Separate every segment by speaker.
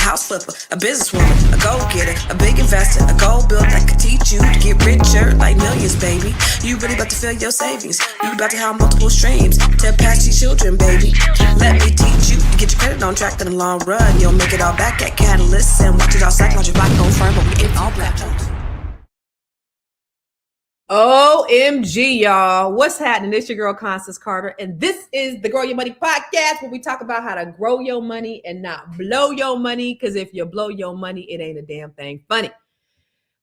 Speaker 1: house flipper, a businesswoman, a go-getter, a big investor, a goal builder that could teach you to get richer like millions, baby. You really about to fill your savings. You about to have multiple streams to pass your children, baby. Let me teach you to get your credit on track in the long run. You'll make it all back at Catalyst and watch it all psychological black on firm, but we ain't all black.
Speaker 2: OMG, y'all. What's happening? It's your girl, Constance Carter, and this is the Grow Your Money podcast where we talk about how to grow your money and not blow your money, because if you blow your money, it ain't a damn thing funny.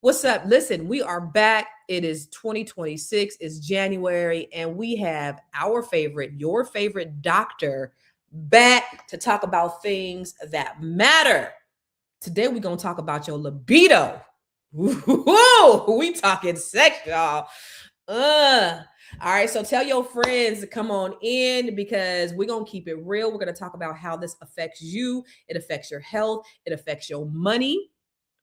Speaker 2: What's up? Listen, we are back. It is 2026. It's January, and we have your favorite doctor back to talk about things that matter. Today, we're going to talk about your libido. Whoa, we talking sex, y'all. All right, so tell your friends to come on in because we're going to keep it real. We're going to talk about how this affects you. It affects your health. It affects your money.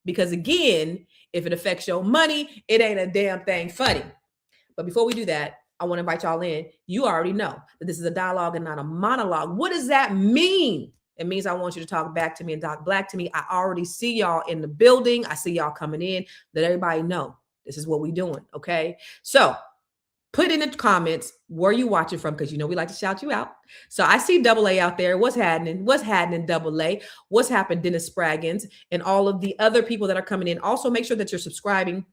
Speaker 2: Because again, if it affects your money, it ain't a damn thing funny. But before we do that, I want to invite y'all in. You already know that this is a dialogue and not a monologue. What does that mean? It means I want you to talk back to me and talk black to me. I already see y'all in the building. I see y'all coming in. Let everybody know this is what we're doing, okay? So put in the comments where you watching from, because you know we like to shout you out. So I see Double A out there. What's happening? What's happening, Double A? What's happened, Dennis Spraggins, and all of the other people that are coming in. Also, make sure that you're subscribing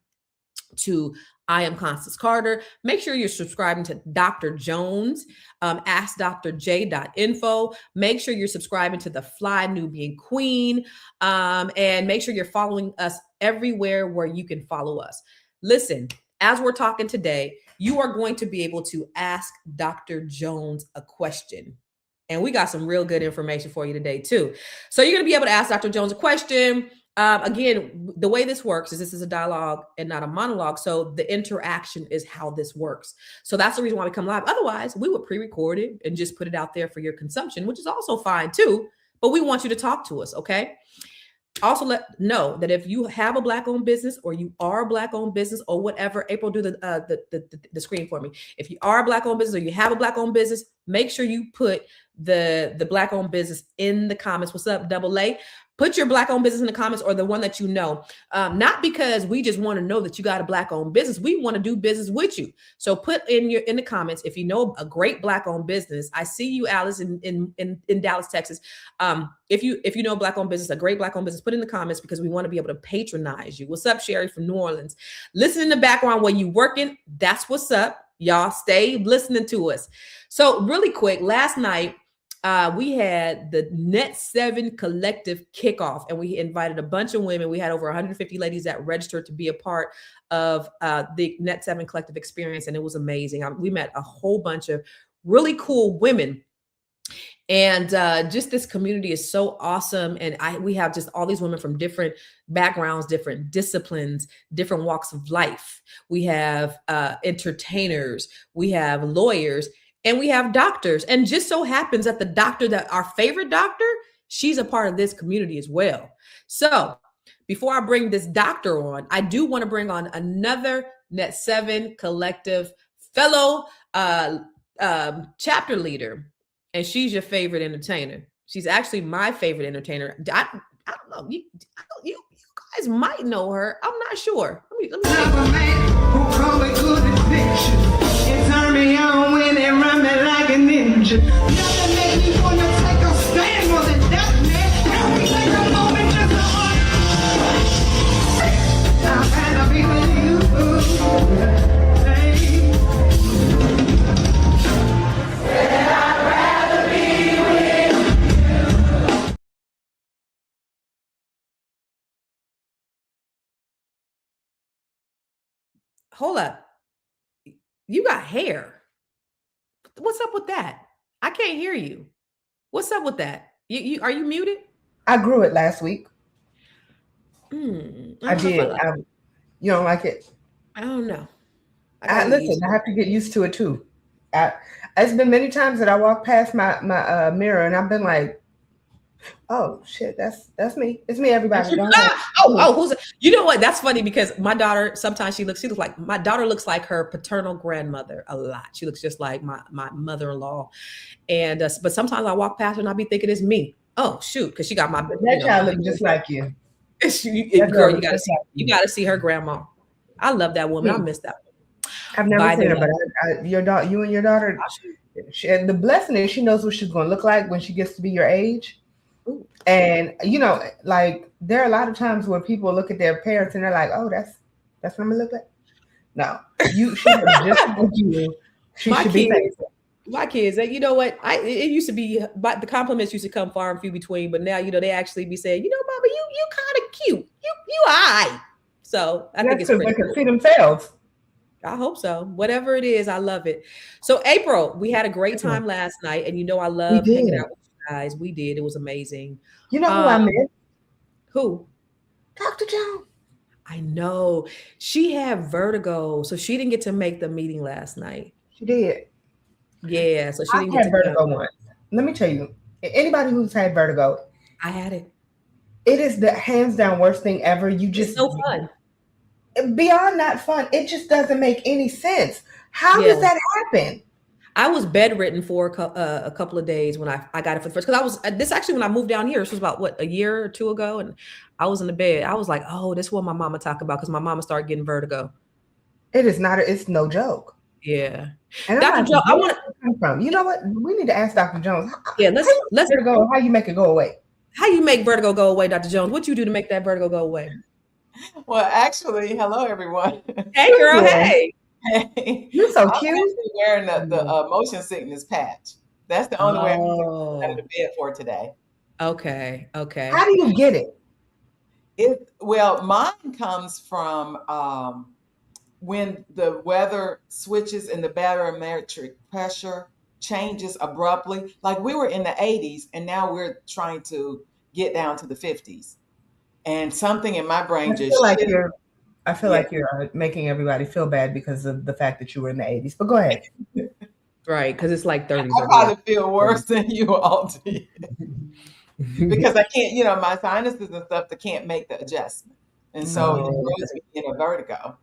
Speaker 2: to I Am Constance Carter. Make sure you're subscribing to Dr. Jones, AskDrJ.info. Make sure you're subscribing to the Fly Nubian Queen, and make sure you're following us everywhere where you can follow us. Listen, as we're talking today, you are going to be able to ask Dr. Jones a question. And we got some real good information for you today, too. So you're going to be able to ask Dr. Jones a question. Again, the way this works is this is a dialogue and not a monologue. So the interaction is how this works. So that's the reason why we come live. Otherwise, we would pre-record it and just put it out there for your consumption, which is also fine too. But we want you to talk to us, okay? Also, know that if you have a Black-owned business or you are a Black-owned business or whatever, April, do the screen for me. If you are a Black-owned business or you have a Black-owned business, make sure you put the Black-owned business in the comments. What's up, Double A? Put your Black-owned business in the comments, or the one that you know. Not because we just want to know that you got a Black-owned business. We want to do business with you. So put in the comments if you know a great Black-owned business. I see you, Alice, in Dallas, Texas. If you know Black-owned business, a great Black-owned business, put in the comments because we want to be able to patronize you. What's up, Sherry from New Orleans? Listen in the background while you working. That's what's up. Y'all stay listening to us. So really quick, last night, we had the Net 7 Collective kickoff, and we invited a bunch of women. We had over 150 ladies that registered to be a part of the Net 7 Collective experience, and it was amazing. We met a whole bunch of really cool women, and just this community is so awesome. And we have just all these women from different backgrounds, different disciplines, different walks of life. We have entertainers, we have lawyers, and we have doctors. And just so happens that the doctor, that our favorite doctor, she's a part of this community as well. So before I bring this doctor on, I do want to bring on another Net 7 Collective fellow chapter leader. And she's your favorite entertainer. She's actually my favorite entertainer. I don't know. You guys might know her. I'm not sure. Let me see.
Speaker 3: Turn me on when they run me like a ninja. Nothing make me wanna take a stand more than that, man. Every single moment just I'd rather be with you. I'd rather be with you.
Speaker 2: Hold up. You got hair. What's up with that? I can't hear you. What's up with that? You are you muted?
Speaker 4: I grew it last week.
Speaker 2: I
Speaker 4: did. You don't like it?
Speaker 2: I don't know.
Speaker 4: Listen, I have to get used to it too. It's been many times that I walk past my mirror and I've been like, oh shit, that's me. It's me, everybody.
Speaker 2: Who's you know what? That's funny because my daughter, sometimes she looks like my daughter looks like her paternal grandmother a lot. She looks just like my mother-in-law. And but sometimes I walk past her and I'll be thinking it's me. Oh shoot, because she got my
Speaker 4: That child look just like you. That
Speaker 2: girl,
Speaker 4: girl looks just like
Speaker 2: you
Speaker 4: you.
Speaker 2: gotta see her grandma. I love that woman. I miss that woman.
Speaker 4: I've never
Speaker 2: By the
Speaker 4: seen her,
Speaker 2: way,
Speaker 4: but your daughter, you and your daughter, and the blessing is she knows what she's going to look like when she gets to be your age.
Speaker 2: ooh,
Speaker 4: And like there are a lot of times where people look at their parents and they're like, "Oh, that's what I'm gonna look like." No, she looks just like you. She
Speaker 2: my
Speaker 4: should be
Speaker 2: kids,
Speaker 4: thankful.
Speaker 2: my kids, you know what? It used to be, but the compliments used to come far and few between. But now, they actually be saying, Mama, you kind of cute. You alright. So I think
Speaker 4: That's
Speaker 2: it's
Speaker 4: because
Speaker 2: pretty
Speaker 4: they can
Speaker 2: cool.
Speaker 4: see themselves.
Speaker 2: I hope so. Whatever it is, I love it. So April, we had a great time last night, and I
Speaker 4: We
Speaker 2: love hanging
Speaker 4: did.
Speaker 2: out with you guys. We did. It was amazing.
Speaker 4: You know who
Speaker 2: Um,
Speaker 4: I met?
Speaker 2: who?
Speaker 4: Dr. Jones.
Speaker 2: I know she had vertigo, so she didn't get to make the meeting last night.
Speaker 4: She did.
Speaker 2: Yeah, so she
Speaker 4: I
Speaker 2: didn't get
Speaker 4: had
Speaker 2: to
Speaker 4: vertigo
Speaker 2: come.
Speaker 4: once. Let me tell you, anybody who's had vertigo,
Speaker 2: I had it.
Speaker 4: it is the hands down worst thing ever. You
Speaker 2: It's
Speaker 4: just
Speaker 2: so fun.
Speaker 4: beyond not fun. It just doesn't make any sense. How
Speaker 2: Yeah.
Speaker 4: does that happen?
Speaker 2: I was bedridden for a couple of days when I got it for the first, because I was this actually when I moved down here. This was about what, a year or two ago, and I was in the bed. I was like, oh, this is what my mama talk about, because my mama started getting vertigo.
Speaker 4: It is not. It's no joke.
Speaker 2: Yeah,
Speaker 4: And I'm
Speaker 2: Dr.
Speaker 4: like,
Speaker 2: Joe, I
Speaker 4: where
Speaker 2: want
Speaker 4: did
Speaker 2: to.
Speaker 4: it come from? You know what? We need to ask Dr. Jones.
Speaker 2: Yeah,
Speaker 4: How you
Speaker 2: let's.
Speaker 4: make vertigo? How you make it go away?
Speaker 2: How you make vertigo go away, Dr. Jones? What you do to make that vertigo go away?
Speaker 5: Well, actually, hello everyone.
Speaker 2: Hey,
Speaker 4: Cute
Speaker 2: girl.
Speaker 4: girl.
Speaker 2: Hey.
Speaker 5: Hey,
Speaker 4: You're so
Speaker 5: I'm
Speaker 4: cute.
Speaker 5: actually wearing the motion sickness patch. That's the only way I'm out of
Speaker 2: Oh.
Speaker 5: the bed for today.
Speaker 2: Okay.
Speaker 4: How
Speaker 2: Okay.
Speaker 4: do you get it?
Speaker 5: Mine comes from when the weather switches and the barometric pressure changes abruptly. Like we were in the 80s and now we're trying to get down to the 50s. And something in my brain
Speaker 4: I
Speaker 5: just
Speaker 4: feel like
Speaker 5: shifted.
Speaker 4: you're. I feel
Speaker 5: Yeah.
Speaker 4: like you're making everybody feel bad because of the fact that you were in the 80s. But go ahead.
Speaker 2: Right, because it's like 30s
Speaker 5: I
Speaker 2: over
Speaker 5: probably feel worse than you all did
Speaker 2: here.
Speaker 5: because I can't, my sinuses and stuff, they can't make the adjustment. And so it
Speaker 4: Oh,
Speaker 5: throws me in a vertigo.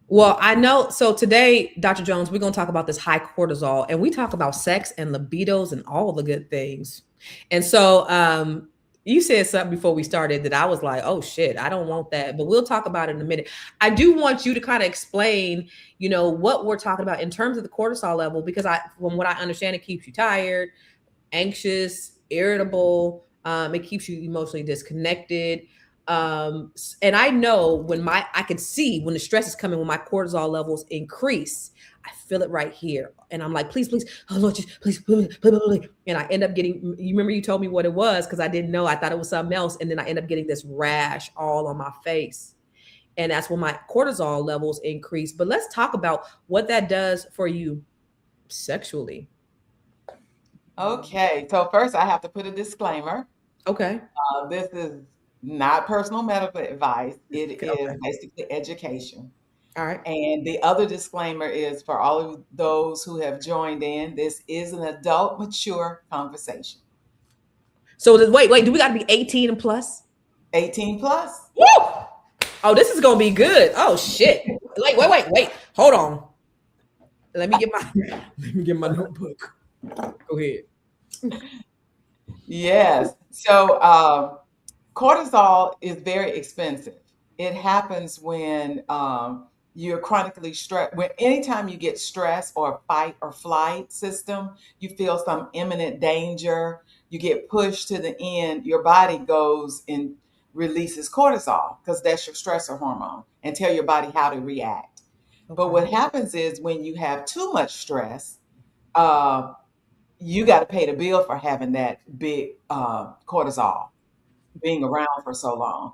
Speaker 2: Well, I know. So today, Dr. Jones, we're going to talk about this high cortisol, and we talk about sex and libidos and all the good things. And so, you said something before we started that I was like, oh shit, I don't want that. But we'll talk about it in a minute. I do want you to kind of explain, what we're talking about in terms of the cortisol level, because from what I understand, it keeps you tired, anxious, irritable. It keeps you emotionally disconnected. And I know when I can see when the stress is coming, when my cortisol levels increase, I feel it right here. And I'm like, please, please, oh Lord, just please, please, please, please. And I end up getting, you remember you told me what it was, because I didn't know. I thought it was something else. And then I end up getting this rash all on my face. And that's when my cortisol levels increase. But let's talk about what that does for you sexually.
Speaker 5: Okay, so first I have to put a disclaimer.
Speaker 2: Okay.
Speaker 5: This is not personal medical advice. It is
Speaker 2: Okay.
Speaker 5: basically education.
Speaker 2: All right.
Speaker 5: And the other disclaimer is for all of those who have joined in, this is an adult, mature conversation.
Speaker 2: So wait, do we got to be 18 and plus?
Speaker 5: 18 plus.
Speaker 2: Woo! Oh, this is gonna be good. Oh shit! Wait. Hold on. Let me get my notebook. Go ahead.
Speaker 5: Yes. So cortisol is very expensive. It happens when you're chronically stressed. When anytime you get stress or fight or flight system, you feel some imminent danger, you get pushed to the end, your body goes and releases cortisol because that's your stressor hormone and tell your body how to react. But what happens is when you have too much stress, you got to pay the bill for having that big cortisol being around for so long.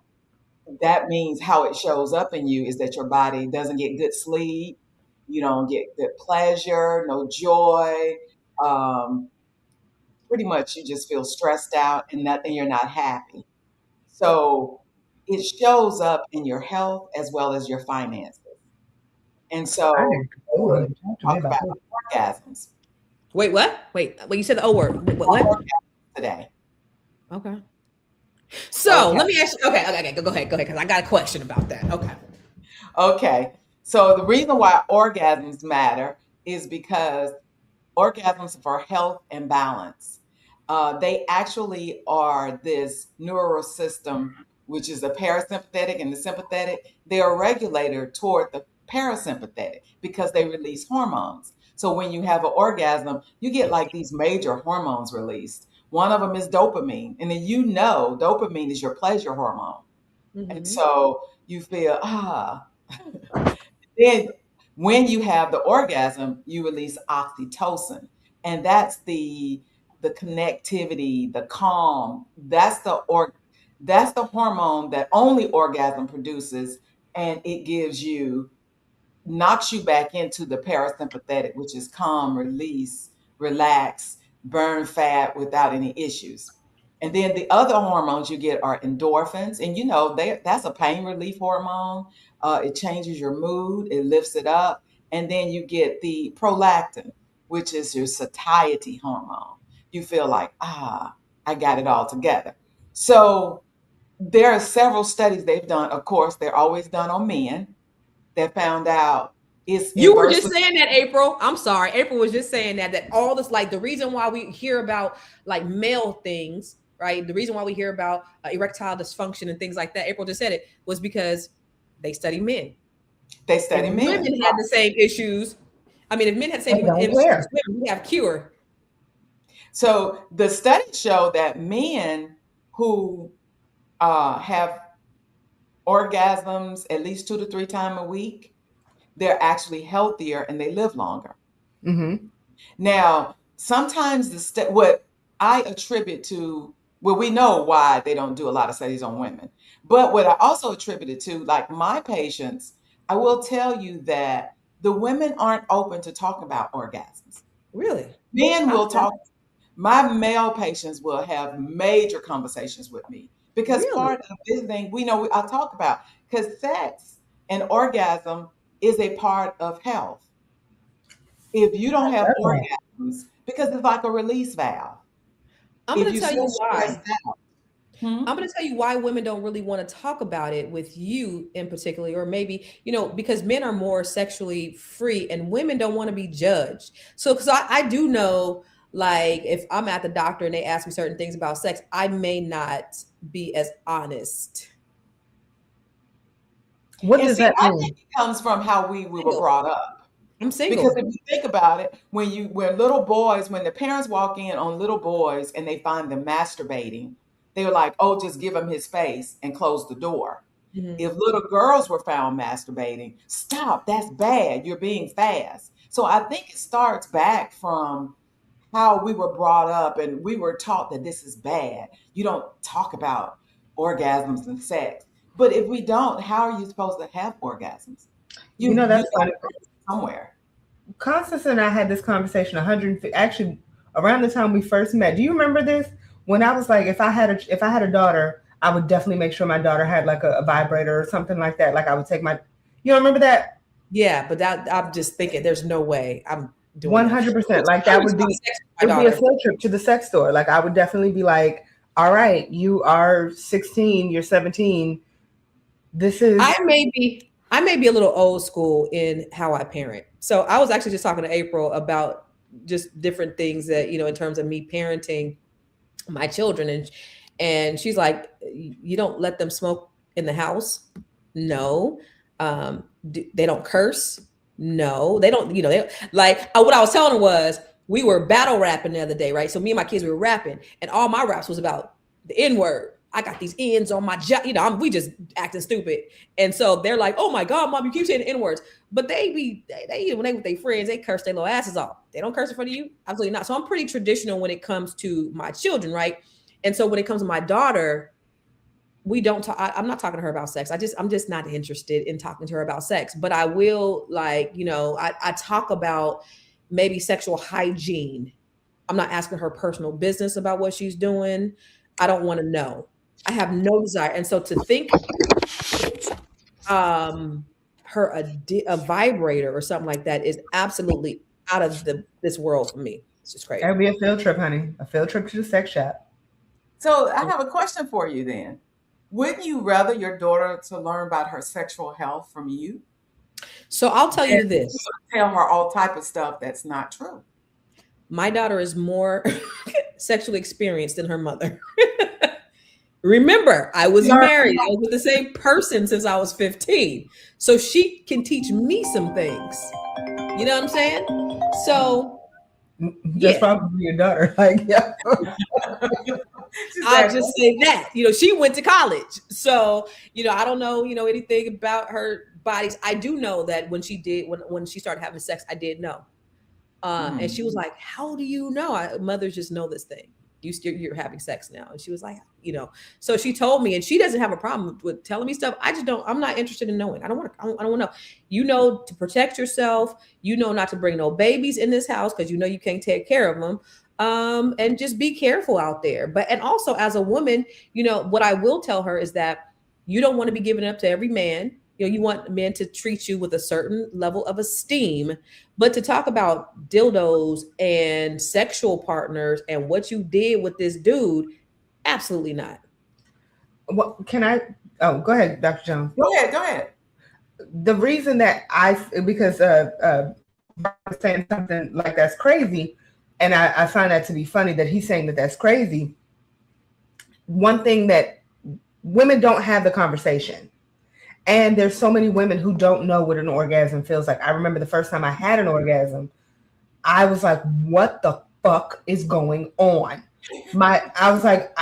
Speaker 5: That means how it shows up in you is that your body doesn't get good sleep. You don't get good pleasure, no joy. Um, Pretty much you just feel stressed out and you're not happy. So it shows up in your health as well as your finances. And so
Speaker 4: I didn't
Speaker 5: we
Speaker 4: know
Speaker 5: would
Speaker 4: you talked to me
Speaker 5: talk
Speaker 4: about
Speaker 5: about
Speaker 4: that.
Speaker 5: orgasms.
Speaker 2: Wait, what? Wait, you said the O word. What?
Speaker 5: Orgasms today.
Speaker 2: Okay. So
Speaker 5: Okay.
Speaker 2: let me ask you. Okay. Go ahead. Because I got a question about that. Okay.
Speaker 5: Okay. So the reason why orgasms matter is because orgasms are for health and balance. They actually are this neural system, which is the parasympathetic and the sympathetic. They're a regulator toward the parasympathetic because they release hormones. So when you have an orgasm, you get like these major hormones released. One of them is dopamine. And then dopamine is your pleasure hormone. And
Speaker 2: Mm-hmm.
Speaker 5: so you feel, then when you have the orgasm, you release oxytocin. And that's the connectivity, the calm. That's the hormone that only orgasm produces, and it knocks you back into the parasympathetic, which is calm, release, relax, burn fat without any issues. And then the other hormones you get are endorphins, and that's a pain relief hormone. It changes your mood, it lifts it up, and then you get the prolactin, which is your satiety hormone. You feel like, I got it all together. So there are several studies they've done. Of course, they're always done on men that found out it's
Speaker 2: You were just
Speaker 5: inversely.
Speaker 2: saying that, April. I'm sorry. April was just saying that all this, like the reason why we hear about like male things, right? The reason why we hear about erectile dysfunction and things like that, April just said it, was because they study men.
Speaker 5: They
Speaker 2: If
Speaker 5: study men.
Speaker 2: women had the same issues, I mean, if men had the same
Speaker 4: They don't
Speaker 2: issues
Speaker 4: care.
Speaker 2: as women, we have cure.
Speaker 5: So the studies show that men who have orgasms at least 2 to 3 times a week, they're actually healthier and they live longer.
Speaker 4: Mm-hmm.
Speaker 5: Now, sometimes what I attribute to, well, we know why they don't do a lot of studies on women, but what I also attribute it to, like my patients, I will tell you that the women aren't open to talking about orgasms.
Speaker 2: Really?
Speaker 5: Men will
Speaker 2: Okay.
Speaker 5: talk. My male patients will have major conversations with me because
Speaker 2: Really?
Speaker 5: part of this thing I talk about, because sex and orgasm is a part of health. If you don't have
Speaker 4: Definitely.
Speaker 5: orgasms, because it's like a release valve.
Speaker 2: I'm
Speaker 5: If
Speaker 2: going to
Speaker 5: you're
Speaker 2: tell
Speaker 5: so
Speaker 2: you
Speaker 5: stressed
Speaker 2: why.
Speaker 5: out, hmm?
Speaker 2: I'm going to tell you why women don't really want to talk about it with you in particular, or maybe, because men are more sexually free and women don't want to be judged. So, because I do know, like, if I'm at the doctor and they ask me certain things about sex, I may not be as honest.
Speaker 4: What
Speaker 5: And
Speaker 4: does
Speaker 5: see,
Speaker 4: that
Speaker 5: I think
Speaker 4: mean?
Speaker 5: it comes from how we were
Speaker 2: Single.
Speaker 5: brought up.
Speaker 2: I'm
Speaker 5: Because
Speaker 2: single.
Speaker 5: if you think about it, when the parents walk in on little boys and they find them masturbating, they were like, "Oh, just give him his space and close the door."
Speaker 2: Mhm.
Speaker 5: If little girls were found masturbating, stop, that's bad. You're being fast. So I think it starts back from how we were brought up and we were taught that this is bad. You don't talk about orgasms and sex. But if we don't, how are you supposed to have orgasms? You
Speaker 4: That's
Speaker 5: got
Speaker 4: funny.
Speaker 5: to go somewhere.
Speaker 4: Constance and I had this conversation 150, actually around the time we first met. Do you remember this? When I was like, if I had a daughter, I would definitely make sure my daughter had like a vibrator or something like that. Like I would take my, you don't remember that?
Speaker 2: Yeah, but that I'm just thinking, there's no way I'm doing that.
Speaker 4: 100%. Like
Speaker 2: I
Speaker 4: that
Speaker 2: would
Speaker 4: would
Speaker 2: talk
Speaker 4: be,
Speaker 2: sex
Speaker 4: it
Speaker 2: with
Speaker 4: would
Speaker 2: my
Speaker 4: be a
Speaker 2: daughter.
Speaker 4: field trip to the sex store. Like I would definitely be like, all right, you are 16, you're 17. This is,
Speaker 2: I may be a little old school in how I parent. So I was actually just talking to April about just different things that, in terms of me parenting my children, and she's like, you don't let them smoke in the house? No. They don't curse? No. They don't, like what I was telling her was, we were battle rapping the other day, right? So me and my kids, we were rapping, and all my raps was about the N word. I got these ends on my jaw, we just acting stupid. And so they're like, oh my God, mom, you keep saying the N words. But they when they with their friends, they curse their little asses off. They don't curse in front of you? Absolutely not. So I'm pretty traditional when it comes to my children, right? And so when it comes to my daughter, we don't talk. I'm not talking to her about sex. I'm just not interested in talking to her about sex. But I will, like, I talk about maybe sexual hygiene. I'm not asking her personal business about what she's doing. I don't want to know. I have no desire. And so to think her a vibrator or something like that is absolutely out of this world for me. It's just
Speaker 4: that
Speaker 2: crazy.
Speaker 4: would be a field trip, honey. A field trip to the sex shop.
Speaker 5: So I have a question for you then. Wouldn't you rather your daughter to learn about her sexual health from you?
Speaker 2: So I'll tell you
Speaker 5: And
Speaker 2: this.
Speaker 5: tell her all type of stuff that's not true.
Speaker 2: My daughter is more sexual experience than her mother. Remember, I was married. I was with the same person since I was 15. So she can teach me some things. You know what I'm saying? So
Speaker 4: That's
Speaker 2: yeah,
Speaker 4: probably your daughter. Like, yeah.
Speaker 2: I'll just say that. She went to college. So, I don't know, anything about her bodies. I do know that when she started having sex, I did know. And she was like, "How do you know?" Mothers just know this thing. You're having sex now. And she was like, so she told me, and she doesn't have a problem with telling me stuff. I'm not interested in knowing. I don't want to know. To protect yourself, not to bring no babies in this house because you can't take care of them. And just be careful out there. And also as a woman, what I will tell her is that you don't want to be giving up to every man. You want men to treat you with a certain level of esteem, but to talk about dildos and sexual partners and what you did with this dude, absolutely not.
Speaker 4: What can I? Oh, go ahead, Dr. Jones.
Speaker 5: Go ahead.
Speaker 4: The reason that because saying something like that's crazy, and I find that to be funny that he's saying that that's crazy. One thing that women don't have the conversation. And there's so many women who don't know what an orgasm feels like. I remember the first time I had an orgasm, I was like, what the fuck is going on? I was like,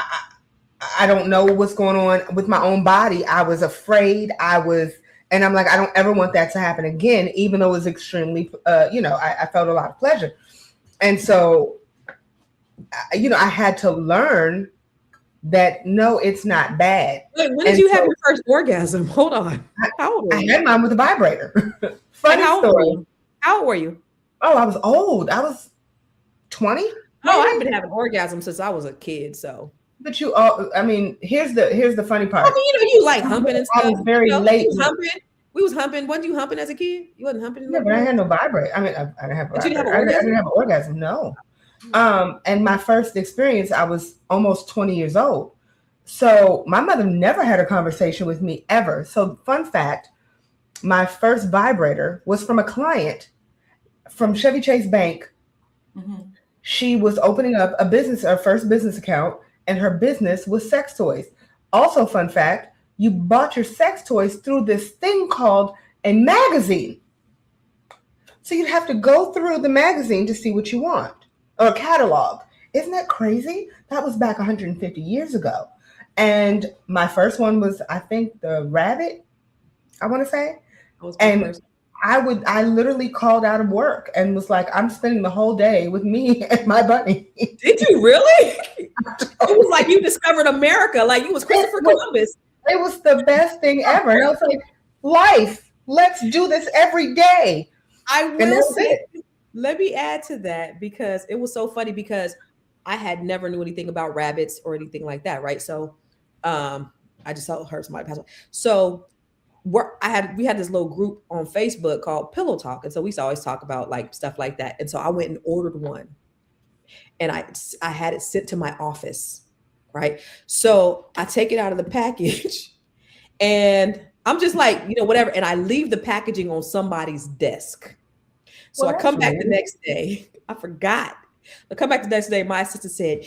Speaker 4: I don't know what's going on with my own body. I was afraid. And I'm like, I don't ever want that to happen again, even though it was extremely, I felt a lot of pleasure. And so, I had to learn that no, it's not bad.
Speaker 2: Wait, when did you have your first orgasm? Hold on. How old were you?
Speaker 4: I had mine with a vibrator.
Speaker 2: Funny story. How old were you?
Speaker 4: Oh, I was old. I was 20.
Speaker 2: Oh, I've been having orgasms since I was a kid. So,
Speaker 4: but here's the funny part.
Speaker 2: I mean, you like humping and stuff.
Speaker 4: I was very late.
Speaker 2: We was humping. Wasn't you humping as a kid? You wasn't humping.
Speaker 4: Yeah, but I had no vibrate. I mean, I didn't have. I didn't have an orgasm. No. And my first experience, I was almost 20 years old. So my mother never had a conversation with me ever. So fun fact, my first vibrator was from a client from Chevy Chase Bank. Mm-hmm. She was opening up her first business account, and her business was sex toys. Also, fun fact, you bought your sex toys through this thing called a magazine. So you'd have to go through the magazine to see what you want. Or a catalog. Isn't that crazy? That was back 150 years ago. And my first one was, I think, the rabbit, I want to say. And I literally called out of work and was like, I'm spending the whole day with me and my bunny.
Speaker 2: Did you really? It was like you discovered America, like you was Christopher Columbus.
Speaker 4: It was the best thing ever. And I was like, life, let's do this every day.
Speaker 2: I will say, let me add to that because it was so funny because I had never knew anything about rabbits or anything like that, right? So I just heard somebody pass away. So we had this little group on Facebook called Pillow Talk. And so we used to always talk about like stuff like that. And so I went and ordered one and I had it sent to my office, right? So I take it out of the package and I'm just like, whatever. And I leave the packaging on somebody's desk. So I come back the next day. I forgot. I come back the next day. My assistant said,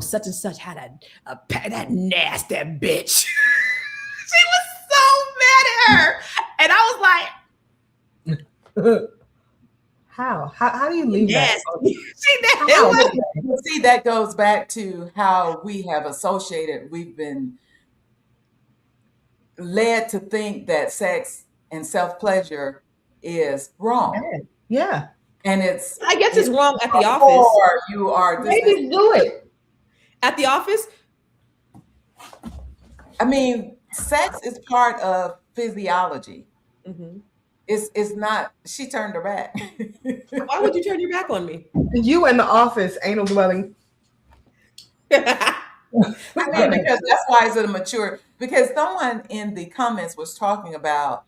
Speaker 2: such and such had that nasty bitch. She was so mad at her. And I was like,
Speaker 4: How do you leave that?
Speaker 5: See, that goes back to how we have we've been led to think that sex and self-pleasure is wrong.
Speaker 4: Yeah.
Speaker 5: And
Speaker 2: I guess it's wrong at the office.
Speaker 5: Or you are.
Speaker 4: Maybe do it.
Speaker 2: At the office?
Speaker 5: I mean, sex is part of physiology. Mm-hmm. It's not, she turned her back.
Speaker 2: Why would you turn your back on me?
Speaker 4: You in the office, anal dwelling.
Speaker 5: I mean, because that's why it's a mature, because someone in the comments was talking about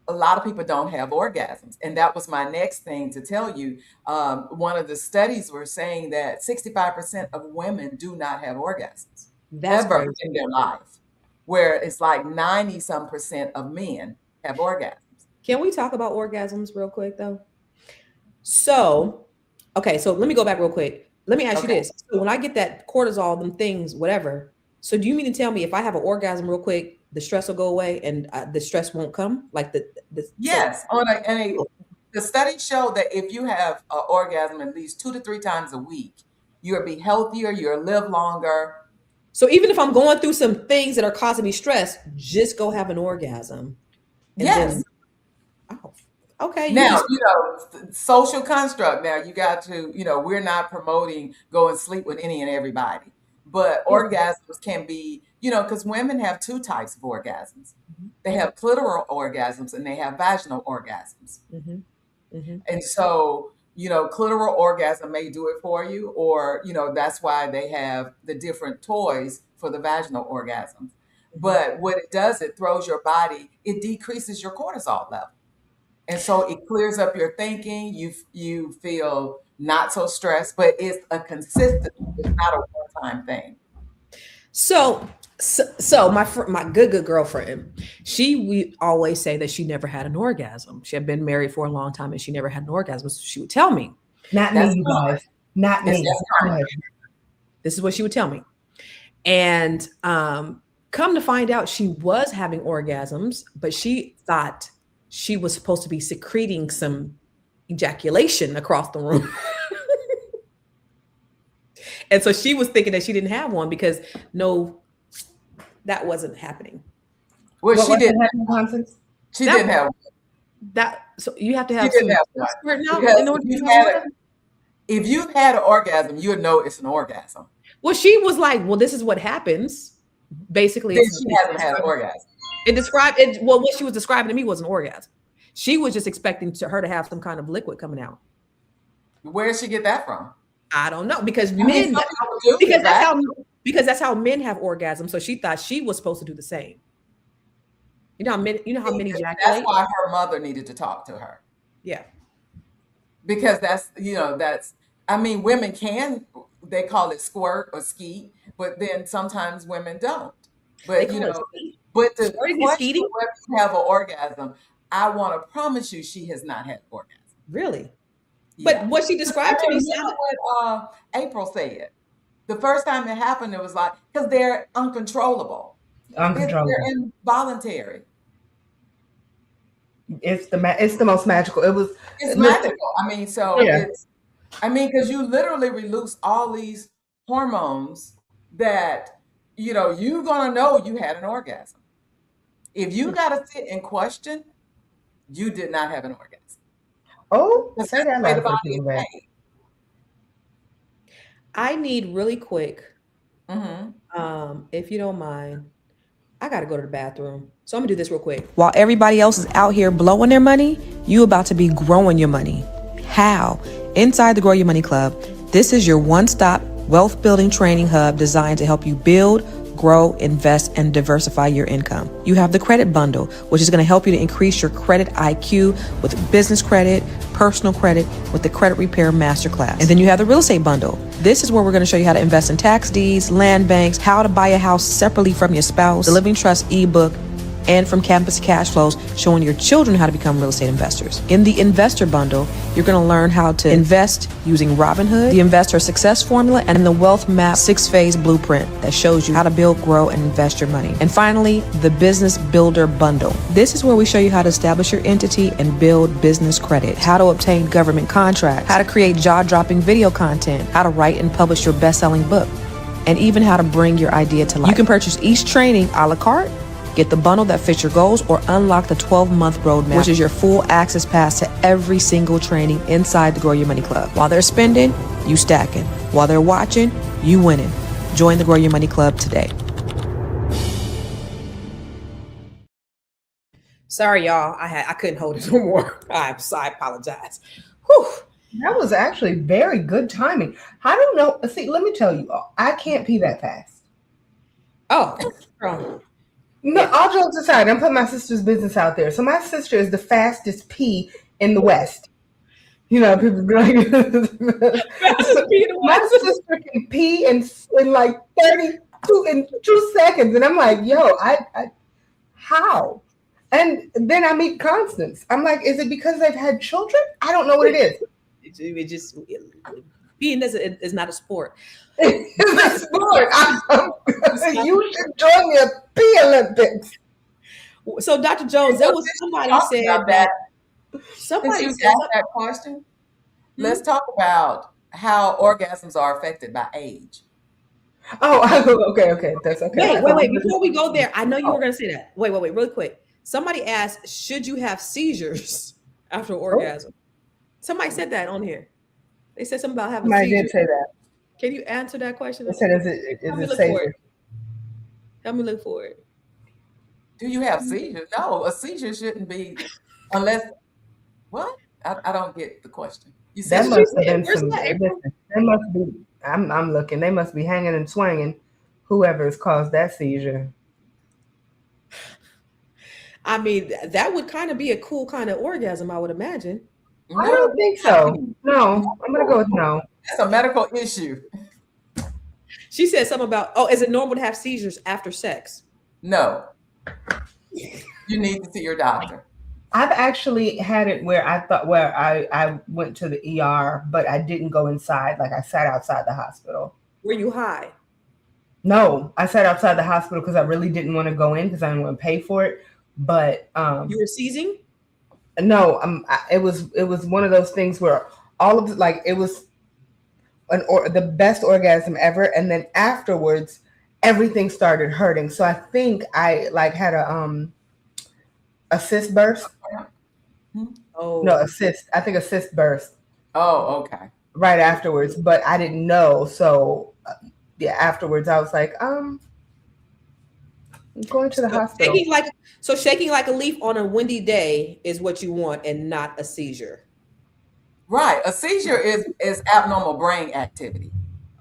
Speaker 5: a lot of people don't have orgasms. And that was my next thing to tell you. One of the studies were saying that 65% of women do not have orgasms ever in their life, where it's like 90-some% of men have orgasms.
Speaker 2: Can we talk about orgasms real quick though? So Okay, so let me go back real quick. Let me ask you
Speaker 5: Okay.
Speaker 2: this. So when I get that cortisol, them things, whatever. So do you mean to tell me if I have an orgasm real quick, the stress will go away and the stress won't come? Like the so
Speaker 5: Yes, the studies show that if you have an orgasm at least 2 to 3 times a week, you'll be healthier, you'll live longer.
Speaker 2: so even if I'm going through some things that are causing me stress, just go have an orgasm. And
Speaker 5: Yes.
Speaker 2: then oh, okay, you
Speaker 5: Now,
Speaker 2: just
Speaker 5: social construct. Now, you got to, we're not promoting go and sleep with any and everybody, but
Speaker 2: yeah.
Speaker 5: orgasms can be, because women have two types of orgasms.
Speaker 2: Mhm,
Speaker 5: They have clitoral orgasms and they have vaginal orgasms.
Speaker 2: mhm, mhm,
Speaker 5: And so, clitoral orgasm may do it for you, or, that's why they have the different toys for the vaginal orgasms.
Speaker 2: mhm.
Speaker 5: But what it does, it throws your body, it decreases your cortisol level. And so it clears up your thinking. You feel not so stressed, but it's a consistent, it's not a one-time thing.
Speaker 2: So my good girlfriend, we always say that she never had an orgasm. She had been married for a long time and she never had an orgasm. So she would tell me,
Speaker 4: Not
Speaker 5: That's
Speaker 4: me, you
Speaker 5: fine.
Speaker 4: guys. Not
Speaker 5: It's
Speaker 4: me.
Speaker 5: just
Speaker 4: Go
Speaker 5: fine.
Speaker 4: ahead.
Speaker 2: this is what she would tell me. And come to find out, she was having orgasms, but she thought she was supposed to be secreting some ejaculation across the room. And so she was thinking that she didn't have one because no, that wasn't happening.
Speaker 5: Well,
Speaker 4: What
Speaker 5: she
Speaker 4: was
Speaker 5: didn't.
Speaker 4: happening, Constance?
Speaker 5: She
Speaker 2: That
Speaker 5: didn't have.
Speaker 2: so you have to
Speaker 5: She
Speaker 2: have
Speaker 5: didn't
Speaker 2: some
Speaker 5: have one
Speaker 2: squirting out
Speaker 5: because
Speaker 2: in order to have one?
Speaker 5: if you've had an orgasm, you would know it's an orgasm.
Speaker 2: Well, she was like, well, this is what happens. Basically,
Speaker 5: Then she hasn't had an
Speaker 2: it
Speaker 5: orgasm.
Speaker 2: described it. Well, what she was describing to me was an orgasm. She was just expecting her to have some kind of liquid coming out.
Speaker 5: Where did she get that from?
Speaker 2: I don't know because
Speaker 5: I mean,
Speaker 2: men
Speaker 5: some people do
Speaker 2: because
Speaker 5: get that.
Speaker 2: because that's how men have orgasms. So she thought she was supposed to do the same. You know how men
Speaker 5: That's
Speaker 2: ejaculate?
Speaker 5: why her mother needed to talk to her.
Speaker 2: Yeah.
Speaker 5: Because I mean, women they call it squirt or skeet, but then sometimes women don't.
Speaker 2: They
Speaker 5: But,
Speaker 2: call it skeet.
Speaker 5: but to
Speaker 2: Squirting is
Speaker 5: question
Speaker 2: skeeting?
Speaker 5: whether you have an orgasm, I want to promise you she has not had an orgasm.
Speaker 2: Really?
Speaker 5: Yeah.
Speaker 2: But what she described to me
Speaker 5: Remember
Speaker 2: sounded
Speaker 5: what April said. The first time it happened, it was like, because they're uncontrollable.
Speaker 4: Uncontrollable.
Speaker 5: They're involuntary.
Speaker 4: It's the most magical. It was.
Speaker 5: It's
Speaker 4: Listen,
Speaker 5: magical. I mean, so
Speaker 4: Yeah.
Speaker 5: because you literally release all these hormones that, you're going to know you had an orgasm. If you got to sit and question, you did not have an orgasm.
Speaker 4: Oh,
Speaker 5: Because
Speaker 4: say
Speaker 5: that's
Speaker 4: that
Speaker 5: the way the
Speaker 4: last
Speaker 5: body is
Speaker 4: one.
Speaker 5: made.
Speaker 2: I need really quick,
Speaker 5: Mm-hmm.
Speaker 2: if you don't mind, I gotta go to the bathroom. So I'm gonna do this real quick. While everybody else is out here blowing their money, you about to be growing your money. How? Inside the Grow Your Money Club, this is your one-stop wealth building training hub designed to help you build, grow, invest, and diversify your income. You have the credit bundle, which is going to help you to increase your credit IQ with business credit, personal credit, with the credit repair masterclass. And then you have the real estate bundle. This is where we're going to show you how to invest in tax deeds, land banks, how to buy a house separately from your spouse, the Living Trust ebook, and from Campus Cash Flows, showing your children how to become real estate investors. In the investor bundle, you're going to learn how to invest using Robinhood, the investor success formula, and the wealth map 6-phase blueprint that shows you how to build, grow, and invest your money. And finally, the business builder bundle. This is where we show you how to establish your entity and build business credit, how to obtain government contracts, how to create jaw-dropping video content, how to write and publish your best-selling book, and even how to bring your idea to life. You can purchase each training a la carte, get the bundle that fits your goals, or unlock the 12-month roadmap, which is your full access pass to every single training inside the Grow Your Money Club. While they're spending, you stacking. While they're watching, you winning. Join the Grow Your Money Club today. Sorry, y'all. I couldn't hold it no more. I apologize. Whew.
Speaker 4: That was actually very good timing. I don't know. See, let me tell you, I can't pee that fast.
Speaker 2: Oh, girl.
Speaker 4: No, all jokes aside, I'm putting my sister's business out there. So my sister is the fastest pee in the West. People be like, my sister can pee in like 2 seconds. And I'm like, yo, I how? And then I meet Constance. I'm like, is it because they've had children? I don't know what it is.
Speaker 2: It just being is not a sport.
Speaker 4: It's a sport. You should join the P Olympics.
Speaker 2: So, Dr. Jones, there was somebody
Speaker 5: Talk
Speaker 2: said
Speaker 5: about
Speaker 2: that
Speaker 5: Since
Speaker 2: somebody
Speaker 5: you
Speaker 2: said
Speaker 5: asked that question, let's talk about how orgasms are affected by age.
Speaker 4: Oh, okay. That's okay.
Speaker 2: wait. Before we go there, I know you were going to say that. Wait, really quick. Somebody asked, should you have seizures after orgasm? Somebody said that on here. They said something about having
Speaker 4: Somebody
Speaker 2: seizures.
Speaker 4: did say that.
Speaker 2: Can you answer that question?
Speaker 4: They said, is it safe?
Speaker 2: Help me look for it.
Speaker 5: Do you have seizures? No, a seizure shouldn't be unless what? I don't get the question. You said
Speaker 4: That must have been
Speaker 2: Where's
Speaker 4: some.
Speaker 2: that,
Speaker 4: Listen, they must be. I'm looking. They must be hanging and swinging. Whoever has caused that seizure.
Speaker 2: I mean, that would kind of be a cool kind of orgasm, I would imagine.
Speaker 4: I don't think so. No, I'm gonna go with no.
Speaker 5: That's a medical issue.
Speaker 2: She said something about, oh, is it normal to have seizures after sex?
Speaker 5: No. You need to see your doctor.
Speaker 4: I've actually had it where I went to the ER, but I didn't go inside. Like I sat outside the hospital.
Speaker 2: Were you high?
Speaker 4: No, I sat outside the hospital because I really didn't want to go in because I didn't want to pay for it. But
Speaker 2: you were seizing?
Speaker 4: No, it was one of those things where all of like it was the best orgasm ever, and then afterwards everything started hurting. So I think I like had a cyst burst.
Speaker 2: Oh
Speaker 4: No, a cyst. I think a cyst burst.
Speaker 5: Oh, okay.
Speaker 4: Right afterwards, but I didn't know. So yeah, afterwards I was like, I'm going to the hospital.
Speaker 2: Shaking like a leaf on a windy day is what you want, and not a seizure.
Speaker 5: Right. A seizure is abnormal brain activity.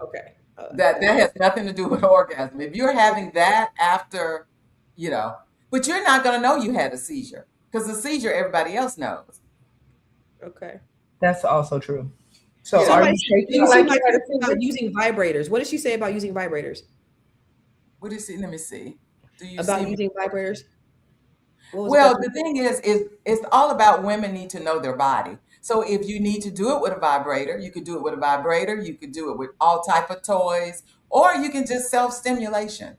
Speaker 2: Okay.
Speaker 5: That has nothing to do with orgasm. If you're having that after, but you're not going to know you had a seizure because the seizure everybody else knows.
Speaker 2: Okay.
Speaker 4: That's also true. So are you shaking like you had a seizure?
Speaker 2: About using vibrators? What did she say about using vibrators?
Speaker 5: What did she? Let me see. Do you
Speaker 2: about
Speaker 5: see
Speaker 2: using vibrators?
Speaker 5: Well, the thing is it's all about women need to know their body. So if you need to do it with a vibrator, you could do it with a vibrator. You could do it with all type of toys, or you can just self-stimulation.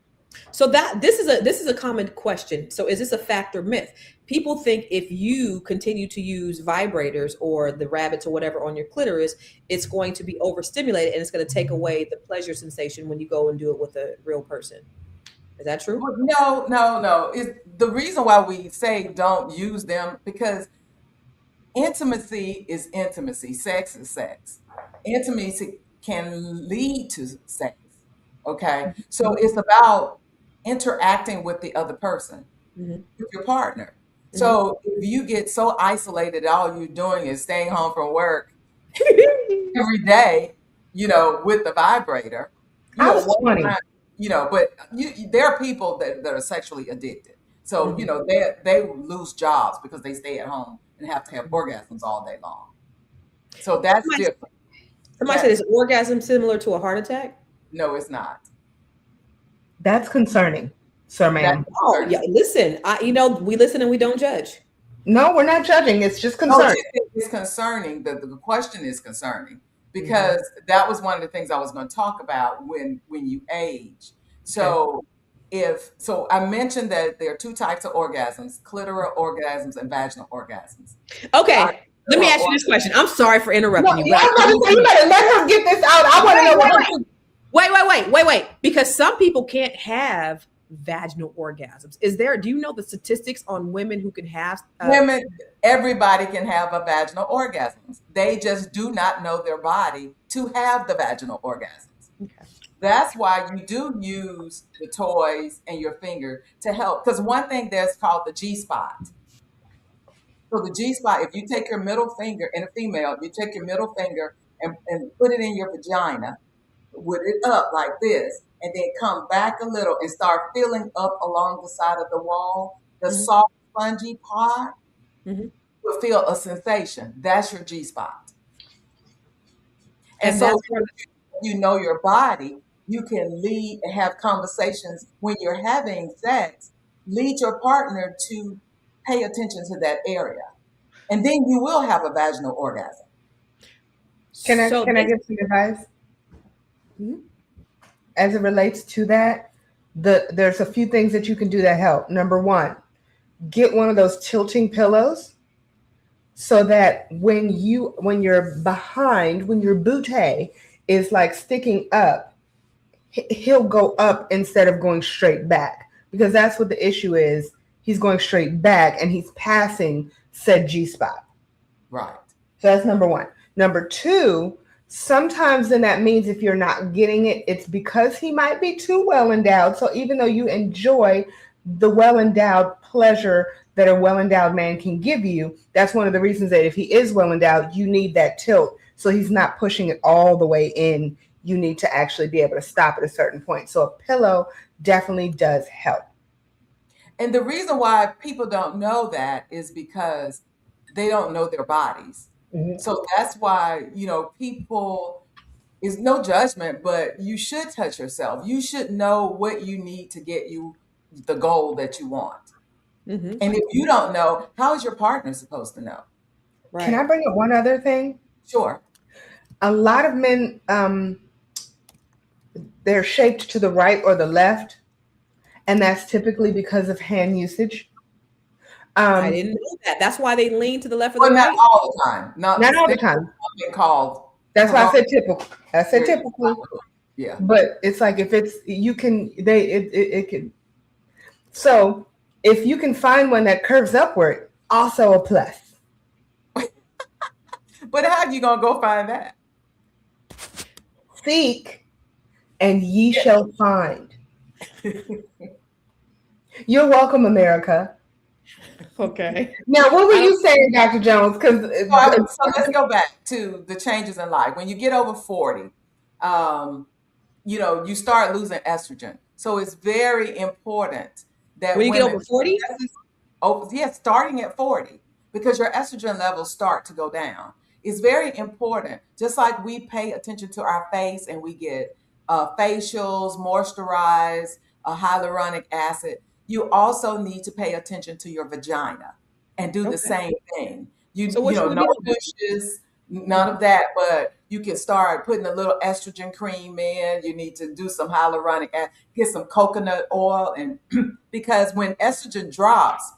Speaker 2: So this is a common question. So is this a fact or myth? People think if you continue to use vibrators or the rabbits or whatever on your clitoris, it's going to be overstimulated and it's going to take away the pleasure sensation when you go and do it with a real person. Is that true?
Speaker 5: No. It's the reason why we say don't use them because intimacy is intimacy. Sex is sex. Intimacy can lead to sex. Okay. So it's about interacting with the other person, with your partner. So if you get so isolated, all you're doing is staying home from work every day, with the vibrator, but there are people that are sexually addicted. So, they lose jobs because they stay at home and have to have orgasms all day long. So that's different.
Speaker 2: Somebody said, is orgasm similar to a heart attack?
Speaker 5: No, it's not.
Speaker 4: That's concerning, sir, ma'am.
Speaker 2: Oh, yeah. Listen, we listen and we don't judge.
Speaker 4: No, we're not judging. It's just concerning.
Speaker 5: It's concerning. The question is concerning because that was one of the things I was going to talk about when you age. So I mentioned that there are two types of orgasms: clitoral orgasms and vaginal orgasms.
Speaker 2: Okay. Let me ask you this question. I'm sorry for interrupting you.
Speaker 4: I'm about to say, you better let her get this out. I want to know what.
Speaker 2: Wait. Because some people can't have vaginal orgasms. Do you know the statistics on women who can have
Speaker 5: women? Everybody can have a vaginal orgasm. They just do not know their body to have the vaginal orgasms. Okay. That's why you do use the toys and your finger to help. Because one thing there's called the G-spot. So the G-spot, if you take your middle finger, in a female, you take your middle finger and put it in your vagina with it up like this, and then come back a little and start feeling up along the side of the wall, the soft, spongy part, will feel a sensation. That's your G-spot. And so you know your body, you can lead and have conversations when you're having sex, lead your partner to pay attention to that area. And then you will have a vaginal orgasm.
Speaker 4: Can I
Speaker 2: So
Speaker 4: can I give some advice
Speaker 2: Mhm.
Speaker 4: as it relates to that? There's a few things that you can do that help. Number one, get one of those tilting pillows so that when you're behind, when your bootay is like sticking up, he'll go up instead of going straight back, because that's what the issue is. He's going straight back and he's passing said G spot.
Speaker 5: Right.
Speaker 4: So that's number one. Number two, sometimes then that means if you're not getting it, it's because he might be too well endowed. So even though you enjoy the well endowed pleasure that a well endowed man can give you, that's one of the reasons that if he is well endowed, you need that tilt. So he's not pushing it all the way in. You need to actually be able to stop at a certain point. So a pillow definitely does help.
Speaker 5: And the reason why people don't know that is because they don't know their bodies.
Speaker 4: Mhm.
Speaker 5: So that's why, people, is no judgment, but you should touch yourself. You should know what you need to get you the goal that you want.
Speaker 2: Mhm.
Speaker 5: And if you don't know, how is your partner supposed to know?
Speaker 4: Can I
Speaker 2: Right.
Speaker 4: bring up one other thing?
Speaker 5: Sure.
Speaker 4: A lot of men, they're shaped to the right or the left, and that's typically because of hand usage.
Speaker 2: I
Speaker 4: Um,
Speaker 2: didn't know that. That's why they lean to the left or the
Speaker 5: Well, not
Speaker 2: right.
Speaker 5: all the time.
Speaker 4: not all the
Speaker 5: There's
Speaker 4: time.
Speaker 5: something called
Speaker 4: That's why I
Speaker 5: prone.
Speaker 4: said typical. I said
Speaker 5: There you
Speaker 4: typically,
Speaker 5: go. Yeah.
Speaker 4: but it's like if it's you can it can. So if you can find one that curves upward, also a plus.
Speaker 5: But how are you gonna go find that?
Speaker 4: Seek and ye
Speaker 5: Yeah.
Speaker 4: shall find. You're welcome, America.
Speaker 2: Okay.
Speaker 4: Now, what were
Speaker 2: I don't.
Speaker 4: you saying, Dr. Jones? Because
Speaker 5: So let's go back to the changes in life. When you get over 40, um, you start losing estrogen. So it's very important
Speaker 2: When
Speaker 5: that
Speaker 2: you get
Speaker 5: women,
Speaker 2: over 40?
Speaker 5: oh, yes, starting at 40, because your estrogen levels start to go down. It's very important. Just like we pay attention to our face and we get facials, moisturize, hyaluronic acid, you also need to pay attention to your vagina and do the
Speaker 2: Okay.
Speaker 5: same thing.
Speaker 2: So
Speaker 5: You
Speaker 2: what should
Speaker 5: know,
Speaker 2: we
Speaker 5: no
Speaker 2: be doing?
Speaker 5: douches, none of that, but you can start putting a little estrogen cream in. You need to do some hyaluronic acid, get some coconut oil, and because when estrogen drops,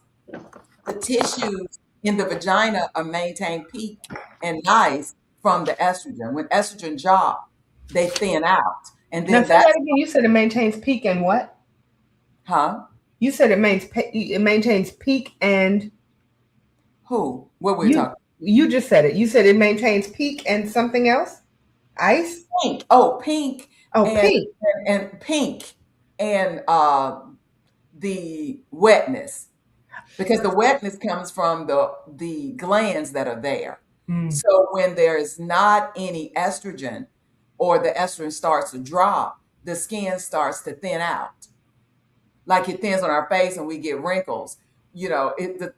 Speaker 5: the tissues in the vagina are maintained peak and nice from the estrogen. When estrogen drop, they thin out. And
Speaker 4: now
Speaker 5: then
Speaker 4: say that
Speaker 5: that's,
Speaker 4: again. You said it maintains peak and what?
Speaker 5: huh?
Speaker 4: You said it maintains peak and
Speaker 5: Who? What we're
Speaker 4: you
Speaker 5: talking?
Speaker 4: you just said it. You said it maintains peak and something else. Ice.
Speaker 5: Pink. Oh, pink
Speaker 4: Oh,
Speaker 5: and
Speaker 4: pink.
Speaker 5: and pink and the wetness. Because the wetness comes from the glands that are there.
Speaker 4: Mm.
Speaker 5: So when there is not any estrogen or the estrogen starts to drop, the skin starts to thin out. Like it thins on our face and we get wrinkles. The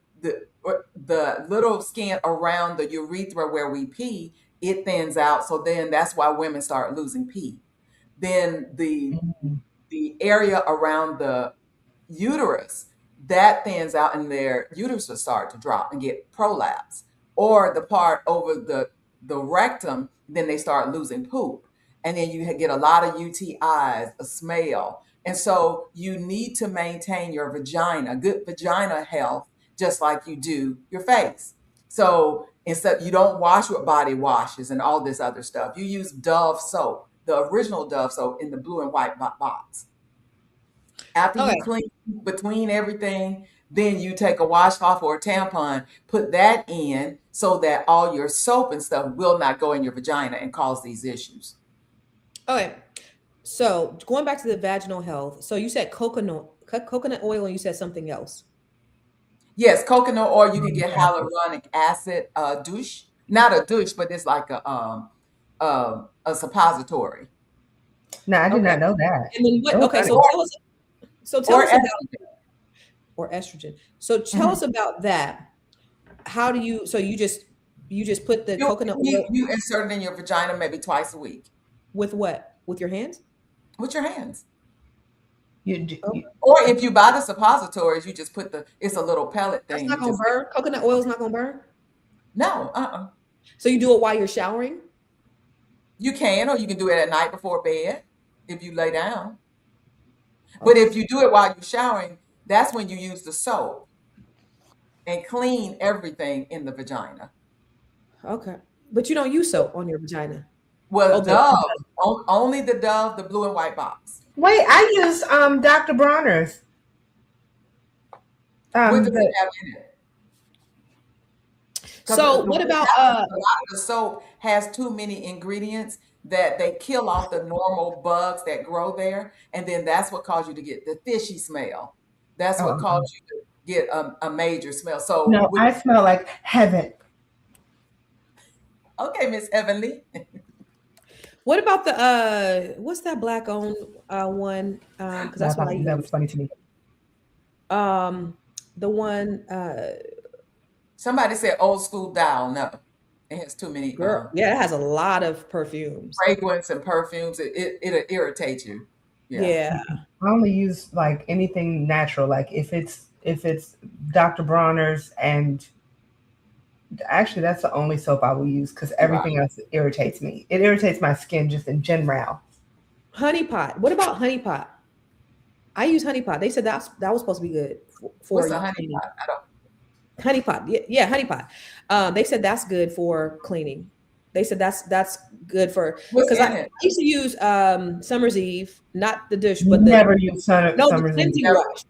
Speaker 5: little skin around the urethra where we pee, it thins out. So then that's why women start losing pee. Then the area around the uterus, that thins out and their uterus will start to drop and get prolapse. Or the part over the rectum, then they start losing poop. And then you get a lot of UTIs, a smell. And so you need to maintain your vagina, good vagina health, just like you do your face. So instead, you don't wash with body washes and all this other stuff. You use Dove soap, the original Dove soap in the blue and white box. After you
Speaker 2: Okay.
Speaker 5: clean between everything, then you take a washcloth or a tampon, put that in so that all your soap and stuff will not go in your vagina and cause these issues.
Speaker 2: Okay. So going back to the vaginal health. So you said coconut oil, and you said something else.
Speaker 5: Yes, coconut oil, you can get hyaluronic acid douche. Not a douche, but it's like a suppository.
Speaker 4: No, I did
Speaker 2: Okay.
Speaker 4: not know that.
Speaker 2: And then what?
Speaker 4: Oh,
Speaker 2: Okay.
Speaker 4: honey.
Speaker 2: So tell us. So tell
Speaker 5: Or
Speaker 2: us about
Speaker 5: estrogen.
Speaker 2: or estrogen. So tell
Speaker 5: Mhm.
Speaker 2: us about that. How do you? So you just put the
Speaker 5: You,
Speaker 2: coconut
Speaker 5: you
Speaker 2: oil
Speaker 5: you insert it in your vagina maybe twice a week
Speaker 2: with what? With your hands?
Speaker 5: with your hands.
Speaker 2: Okay.
Speaker 5: Or if you buy the suppositories, you just it's a little pellet
Speaker 2: That's
Speaker 5: thing.
Speaker 2: not
Speaker 5: You
Speaker 2: gonna
Speaker 5: just
Speaker 2: burn. Coconut oil is not gonna burn.
Speaker 5: no, uh-uh.
Speaker 2: So you do it while you're showering.
Speaker 5: You can, or you can do it at night before bed if you lay down. But
Speaker 4: Okay.
Speaker 5: if you do it while you're showering, that's when you use the soap and clean everything in the vagina.
Speaker 2: Okay. But you don't use soap on your vagina. Oh,
Speaker 5: Well,
Speaker 2: the
Speaker 5: Dove, only the Dove, the blue and white box.
Speaker 4: Wait, I use Dr. Bronner's.
Speaker 5: What does it
Speaker 4: The
Speaker 5: have in it? Because
Speaker 2: so
Speaker 5: what
Speaker 2: what about
Speaker 5: happens is a lot of the soap has too many ingredients that they kill off the normal bugs that grow there, and then that's what caused you to get the fishy smell. That's what
Speaker 4: oh
Speaker 5: caused you to get a major smell. So,
Speaker 4: no, I smell like heaven.
Speaker 5: okay, Miss Heavenly,
Speaker 2: what about the what's that black owned one? Because that's what I
Speaker 4: That was
Speaker 2: use.
Speaker 4: funny to me.
Speaker 2: Um the one
Speaker 5: somebody said old school dial. No, it has too many
Speaker 2: girl, yeah, it has a lot of perfumes.
Speaker 5: fragrance and perfumes. It'll irritate you. Yeah.
Speaker 2: Yeah.
Speaker 4: I only use like anything natural. Like if it's Dr. Bronner's, and actually that's the only soap I will use because
Speaker 5: Right.
Speaker 4: everything else irritates me. It irritates my skin just in general.
Speaker 2: Honey pot. What about honey pot? I use honey pot. They said that was supposed to be good for
Speaker 5: What's a
Speaker 2: you
Speaker 5: honey
Speaker 2: cleaning.
Speaker 5: pot? I don't.
Speaker 2: Honey pot. Yeah, yeah, honey pot. They said that's good for cleaning. They said that's good for
Speaker 5: What's
Speaker 2: because I
Speaker 5: in it?
Speaker 2: used to use Summer's Eve, not the dish, but the
Speaker 4: Never use
Speaker 2: no, the
Speaker 4: Summer's Eve.
Speaker 2: cleansing
Speaker 5: Never.
Speaker 2: wash.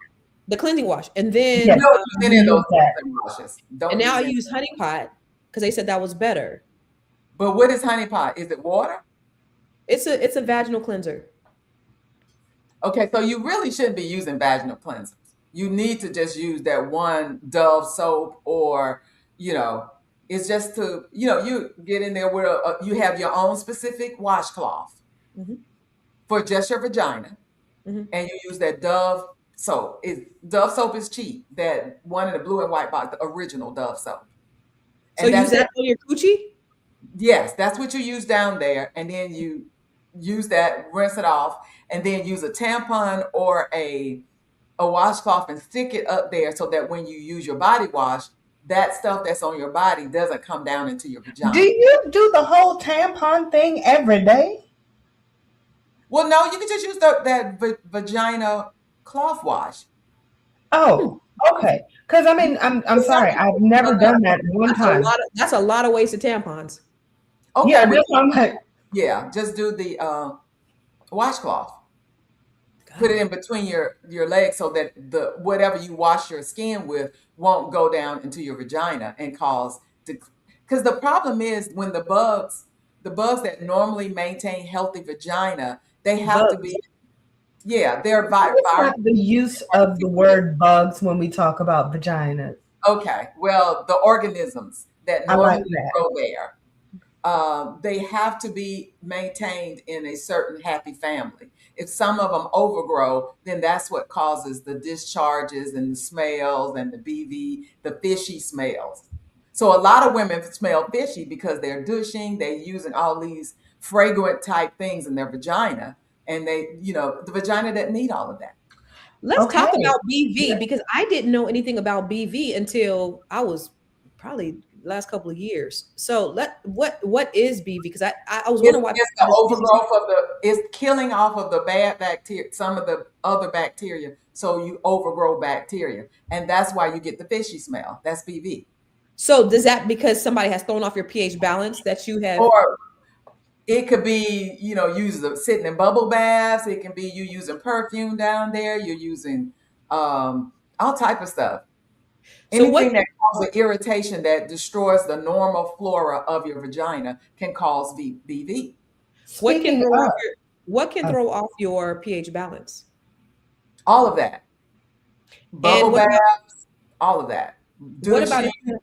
Speaker 2: The cleansing wash. And then
Speaker 4: Yes,
Speaker 5: Don't use any of
Speaker 4: use
Speaker 5: those
Speaker 4: that.
Speaker 5: cleansing washes.
Speaker 2: and
Speaker 5: Don't
Speaker 2: now I
Speaker 5: use it.
Speaker 2: use honey pot because they said that was better.
Speaker 5: But what is honey pot? Is it water?
Speaker 2: It's a vaginal cleanser.
Speaker 5: Okay, so you really shouldn't be using vaginal cleansers. You need to just use that one Dove soap, or it's just to you get in there with you have your own specific washcloth
Speaker 2: Hmm.
Speaker 5: for just your vagina,
Speaker 2: Hmm.
Speaker 5: and you use that Dove soap. Dove soap is cheap. That one in the blue and white box, the original Dove soap,
Speaker 2: So
Speaker 5: and
Speaker 2: use
Speaker 5: that's it.
Speaker 2: that on your coochie.
Speaker 5: Yes, that's what you use down there, and then you use that, rinse it off, and then use a tampon or a washcloth and stick it up there so that when you use your body wash, that stuff that's on your body doesn't come down into your
Speaker 4: Do
Speaker 5: vagina.
Speaker 4: you do the whole tampon thing every day?
Speaker 5: Well, no, you can just use that vagina cloth wash.
Speaker 4: Oh, okay. Because I mean, I'm
Speaker 5: Some
Speaker 4: sorry,
Speaker 5: people
Speaker 4: I've never
Speaker 5: do that.
Speaker 4: done that one time.
Speaker 2: That's a lot of wasted tampons.
Speaker 5: Okay,
Speaker 4: Yeah,
Speaker 5: well,
Speaker 4: that's why I'm like,
Speaker 5: yeah, just do the washcloth. Put it in between your legs so that the whatever you wash your skin with won't go down into your vagina and cause because the problem is when the bugs that normally maintain healthy vagina, they have to be,
Speaker 4: bugs.
Speaker 5: yeah, they're
Speaker 4: What's not the use of the word bugs when we talk about vaginas?
Speaker 5: okay, well, the organisms that
Speaker 4: I like
Speaker 5: normally
Speaker 4: that.
Speaker 5: grow there, they have to be maintained in a certain happy family. If some of them overgrow, then that's what causes the discharges and the smells and the BV, the fishy smells. So a lot of women smell fishy because they're douching, they're using all these fragrant type things in their vagina, and the vagina doesn't need all of that.
Speaker 2: Let's talk
Speaker 4: Okay.
Speaker 2: about BV because I didn't know anything about BV until I was probably last couple of years. So what is BV? Because I was
Speaker 5: It's,
Speaker 2: wondering why
Speaker 5: it's the overgrowth of it's killing off of the bad bacteria, some of the other bacteria, so you overgrow bacteria, and that's why you get the fishy smell. That's BV.
Speaker 2: So does that because somebody has thrown off your pH balance that you have?
Speaker 5: Or it could be, sitting in bubble baths. It can be you using perfume down there. You're using all type of stuff.
Speaker 2: So
Speaker 5: Anything that causes irritation that destroys the normal flora of your vagina can cause BV.
Speaker 2: what can
Speaker 4: Speaking
Speaker 2: throw off
Speaker 4: of,
Speaker 2: your what can
Speaker 4: uh,
Speaker 2: throw off your pH balance?
Speaker 5: All of that.
Speaker 2: And
Speaker 5: Bubble baths, all of that.
Speaker 2: what about
Speaker 5: Douching,
Speaker 2: if,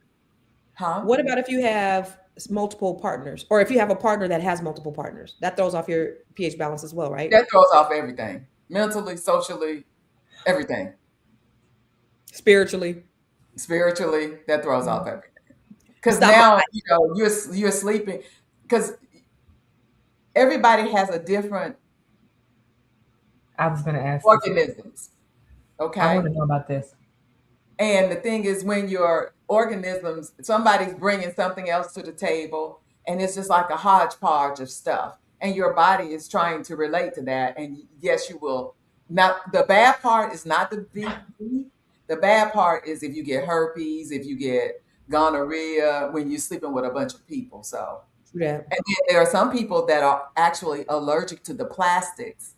Speaker 5: huh?
Speaker 2: what about if you have multiple partners, or if you have a partner that has multiple partners? That throws off your pH balance as well, right?
Speaker 5: That throws off everything. Mentally, socially, everything.
Speaker 2: Spiritually.
Speaker 5: Spiritually, that throws off everything. Because
Speaker 2: Stop.
Speaker 5: now, you're sleeping. Because everybody has a different
Speaker 4: I was going to ask this.
Speaker 5: organisms.
Speaker 4: I
Speaker 5: Okay.
Speaker 4: want to know about this.
Speaker 5: And the thing is, when your organisms, somebody's bringing something else to the table, and it's just like a hodgepodge of stuff. And your body is trying to relate to that. And yes, you will. Now, the bad part is not the VD. The bad part is if you get herpes, if you get gonorrhea when you're sleeping with a bunch of people. So,
Speaker 2: Yeah.
Speaker 5: and then there are some people that are actually allergic to the plastics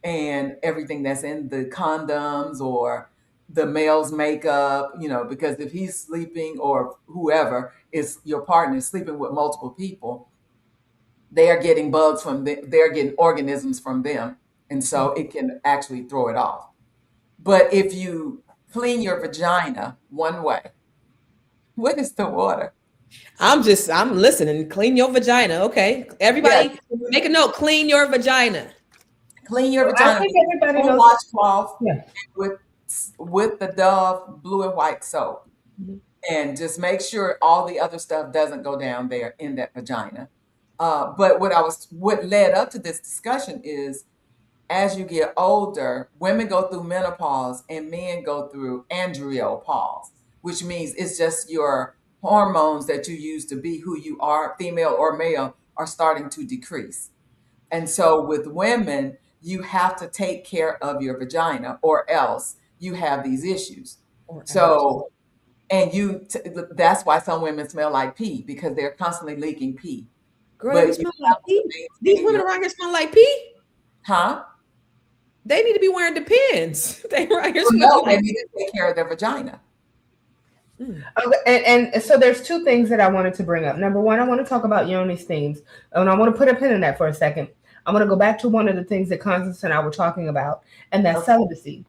Speaker 5: and everything that's in the condoms or the male's makeup, because if he's sleeping or whoever is your partner is sleeping with multiple people, they are getting bugs from them, they're getting organisms from them. And so it can actually throw it off. But if you clean your vagina one way, what is the water?
Speaker 2: I'm listening. Clean your vagina. Okay. Everybody make a note. Clean your vagina.
Speaker 5: Clean your
Speaker 4: I
Speaker 5: vagina
Speaker 4: think
Speaker 5: with
Speaker 4: everybody
Speaker 5: a
Speaker 4: knows.
Speaker 5: washcloth
Speaker 4: Yeah.
Speaker 5: with the Dove blue and white soap.
Speaker 2: Mhm.
Speaker 5: And just make sure all the other stuff doesn't go down there in that vagina. But what led up to this discussion is as you get older, women go through menopause and men go through andropause, which means it's just your hormones that you use to be who you are, female or male, are starting to decrease. And so with women, you have to take care of your vagina or else you have these issues.
Speaker 2: Or else.
Speaker 5: So, that's why some women smell like pee because they're constantly leaking pee.
Speaker 2: Girl, they
Speaker 5: But
Speaker 2: be
Speaker 5: you
Speaker 2: smelling like
Speaker 5: have
Speaker 2: pee.
Speaker 5: to
Speaker 2: These
Speaker 5: maintain
Speaker 2: women
Speaker 5: your,
Speaker 2: around here smell like pee.
Speaker 5: huh?
Speaker 2: They need to be wearing Depends. They right here
Speaker 5: Well,
Speaker 2: smelling
Speaker 5: no, they
Speaker 2: like
Speaker 5: need to take care of their vagina.
Speaker 2: Mm.
Speaker 4: Okay, and so there's two things that I wanted to bring up. Number one, I want to talk about Yoni's themes, and I want to put a pin in that for a second. I'm going to go back to one of the things that Constance and I were talking about, and that's
Speaker 5: Okay.
Speaker 4: celibacy.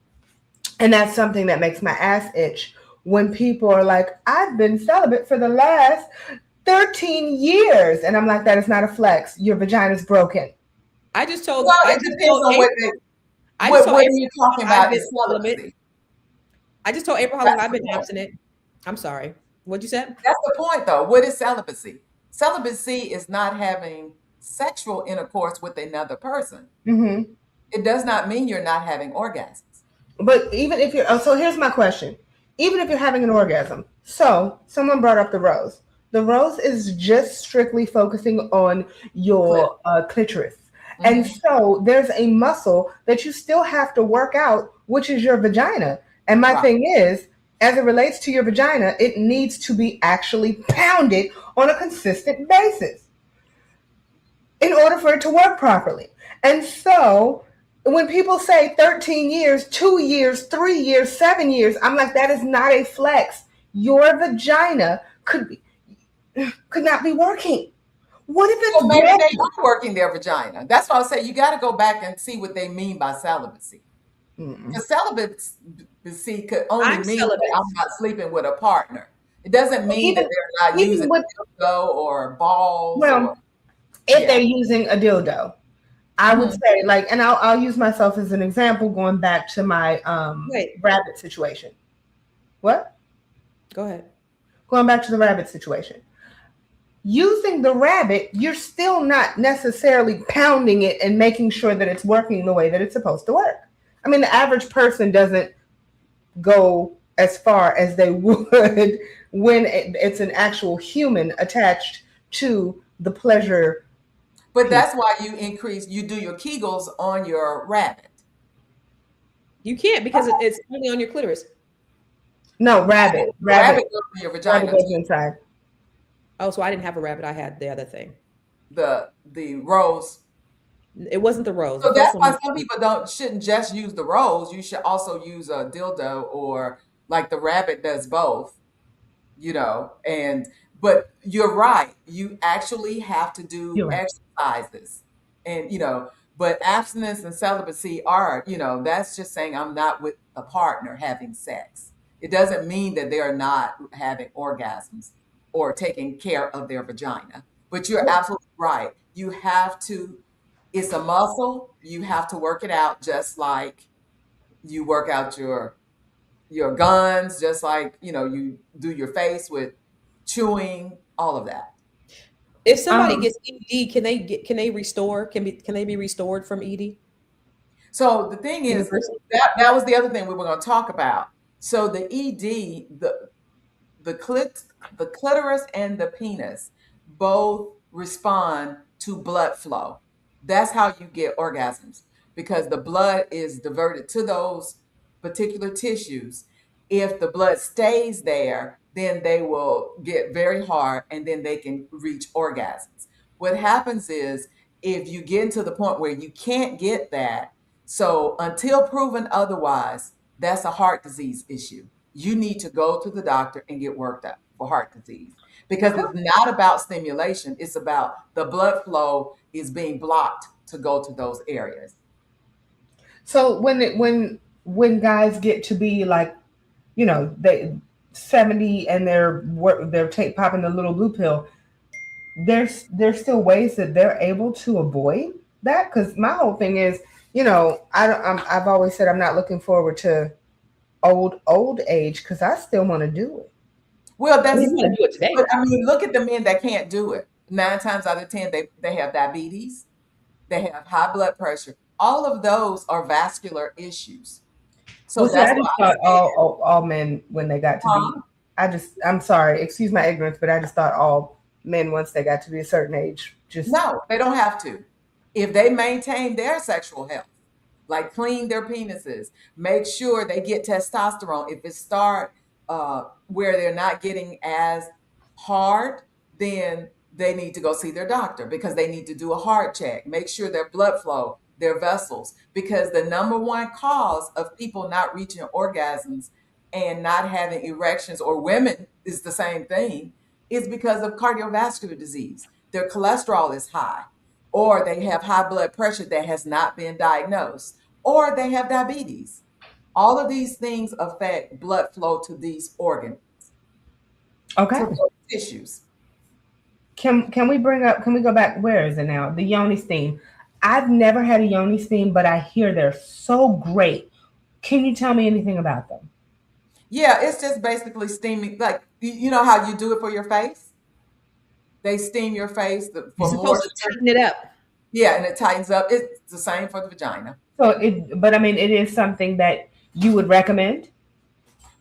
Speaker 4: And that's something that makes my ass itch when people are like, I've been celibate for the last 13 years. And I'm like, that is not a flex. Your vagina's broken.
Speaker 2: I just told
Speaker 5: Well,
Speaker 2: I
Speaker 5: it
Speaker 2: just
Speaker 5: depends
Speaker 2: told
Speaker 5: on
Speaker 2: April,
Speaker 5: what are you talking
Speaker 2: I've
Speaker 5: about
Speaker 2: been
Speaker 5: is
Speaker 2: celibate.
Speaker 5: celibacy.
Speaker 2: I just told April how long
Speaker 5: That's
Speaker 2: I've
Speaker 5: the
Speaker 2: been
Speaker 5: point.
Speaker 2: abstinent. I'm sorry. What'd you say?
Speaker 5: That's the point, though. What is celibacy? Celibacy is not having sexual intercourse with another person.
Speaker 4: Mm-hmm.
Speaker 5: It does not mean you're not having orgasms.
Speaker 4: But even if so here's my question. Even if you're having an orgasm, so someone brought up the rose. The rose is just strictly focusing on your clitoris. And
Speaker 5: Mhm.
Speaker 4: so there's a muscle that you still have to work out, which is your vagina. And my
Speaker 5: Right.
Speaker 4: thing is, as it relates to your vagina, it needs to be actually pounded on a consistent basis in order for it to work properly. And so when people say 13 years, 2 years, 3 years, 7 years, I'm like, that is not a flex. Your vagina could not be working. What if it's
Speaker 5: Well, maybe they
Speaker 4: broken?
Speaker 5: are working their vagina. That's why I say you got to go back and see what they mean by celibacy.
Speaker 4: Mm-mm.
Speaker 5: Because celibacy could only
Speaker 2: I'm
Speaker 5: mean
Speaker 2: celibate.
Speaker 5: that I'm not sleeping with a partner. It doesn't mean that
Speaker 4: Even
Speaker 5: they're not
Speaker 4: even
Speaker 5: using
Speaker 4: with
Speaker 5: dildo or balls
Speaker 4: well,
Speaker 5: or
Speaker 4: if
Speaker 5: yeah.
Speaker 4: they're using a dildo, I would
Speaker 5: Mhm.
Speaker 4: say like, and I'll use myself as an example, going back to my
Speaker 2: Wait,
Speaker 4: rabbit situation. What?
Speaker 2: go ahead.
Speaker 4: Going back to the rabbit situation. Using the rabbit, you're still not necessarily pounding it and making sure that it's working the way that it's supposed to work. I mean, the average person doesn't go as far as they would when it's an actual human attached to the pleasure
Speaker 5: But
Speaker 4: piece.
Speaker 5: that's why you do your Kegels on your rabbit.
Speaker 2: You can't because it's only on your clitoris.
Speaker 4: No, rabbit.
Speaker 5: The rabbit goes in your
Speaker 4: Rabbit
Speaker 5: vagina
Speaker 4: goes
Speaker 5: too.
Speaker 4: inside.
Speaker 2: Oh, so I didn't have a rabbit. I had the other thing.
Speaker 5: The rose.
Speaker 2: It wasn't the rose.
Speaker 5: So
Speaker 2: The first
Speaker 5: that's
Speaker 2: one
Speaker 5: why
Speaker 2: was
Speaker 5: some people shouldn't just use the rose. You should also use a dildo or like the rabbit does both, and but you're right. You actually have to do
Speaker 4: You're right.
Speaker 5: exercises. And but abstinence and celibacy are, that's just saying I'm not with a partner having sex. It doesn't mean that they're not having orgasms or taking care of their vagina. But you're absolutely right. You have to, it's a muscle. You have to work it out just like you work out your guns, just like, you do your face with chewing, all of that.
Speaker 2: if somebody
Speaker 4: Um,
Speaker 2: gets ED, can they restore? Can they be restored from ED?
Speaker 5: So the thing is,
Speaker 2: Universal.
Speaker 5: that was the other thing we were going to talk about. So the ED, the clitoris and the penis both respond to blood flow. That's how you get orgasms, because the blood is diverted to those particular tissues. If the blood stays there, then they will get very hard and then they can reach orgasms. What happens is, if you get to the point where you can't get that, so until proven otherwise, that's a heart disease issue. You need to go to the doctor and get worked up for heart disease, because it's not about stimulation. It's about the blood flow is being blocked to go to those areas.
Speaker 4: So when guys get to be like, they 70 and they're popping the little blue pill, there's still ways that they're able to avoid that. Because my whole thing is, I've always said I'm not looking forward to old age, because I still want to do it.
Speaker 5: Well,
Speaker 2: You
Speaker 5: that's,
Speaker 2: want to do it today,
Speaker 5: but
Speaker 2: right?
Speaker 5: I mean, look at the men that can't do it. 9 times out of 10, they have diabetes, they have high blood pressure. All of those are vascular issues. So
Speaker 4: Well, see, I
Speaker 5: that's
Speaker 4: just
Speaker 5: why I
Speaker 4: thought
Speaker 5: say,
Speaker 4: all men when they got to be. I'm sorry, excuse my ignorance, but I just thought all men once they got to be a certain age just.
Speaker 5: no, they don't have to. If they maintain their sexual health, like clean their penises, make sure they get testosterone. If it start where they're not getting as hard, then they need to go see their doctor, because they need to do a heart check, make sure their blood flow, their vessels, because the number one cause of people not reaching orgasms and not having erections, or women is the same thing, is because of cardiovascular disease. Their cholesterol is high, or they have high blood pressure that has not been diagnosed, or they have diabetes. All of these things affect blood flow to these organs,
Speaker 4: Okay.
Speaker 5: to those tissues.
Speaker 4: Can we go back? Where is it now? The yoni steam. I've never had a yoni steam, but I hear they're so great. Can you tell me anything about them?
Speaker 5: Yeah, it's just basically steaming. Like, you know how you do it for your face? They steam your face
Speaker 2: You're
Speaker 5: for
Speaker 2: supposed to
Speaker 5: moisture.
Speaker 2: tighten it up.
Speaker 5: Yeah, and it tightens up. It's the same for the vagina.
Speaker 4: But I mean, it is something that you would recommend.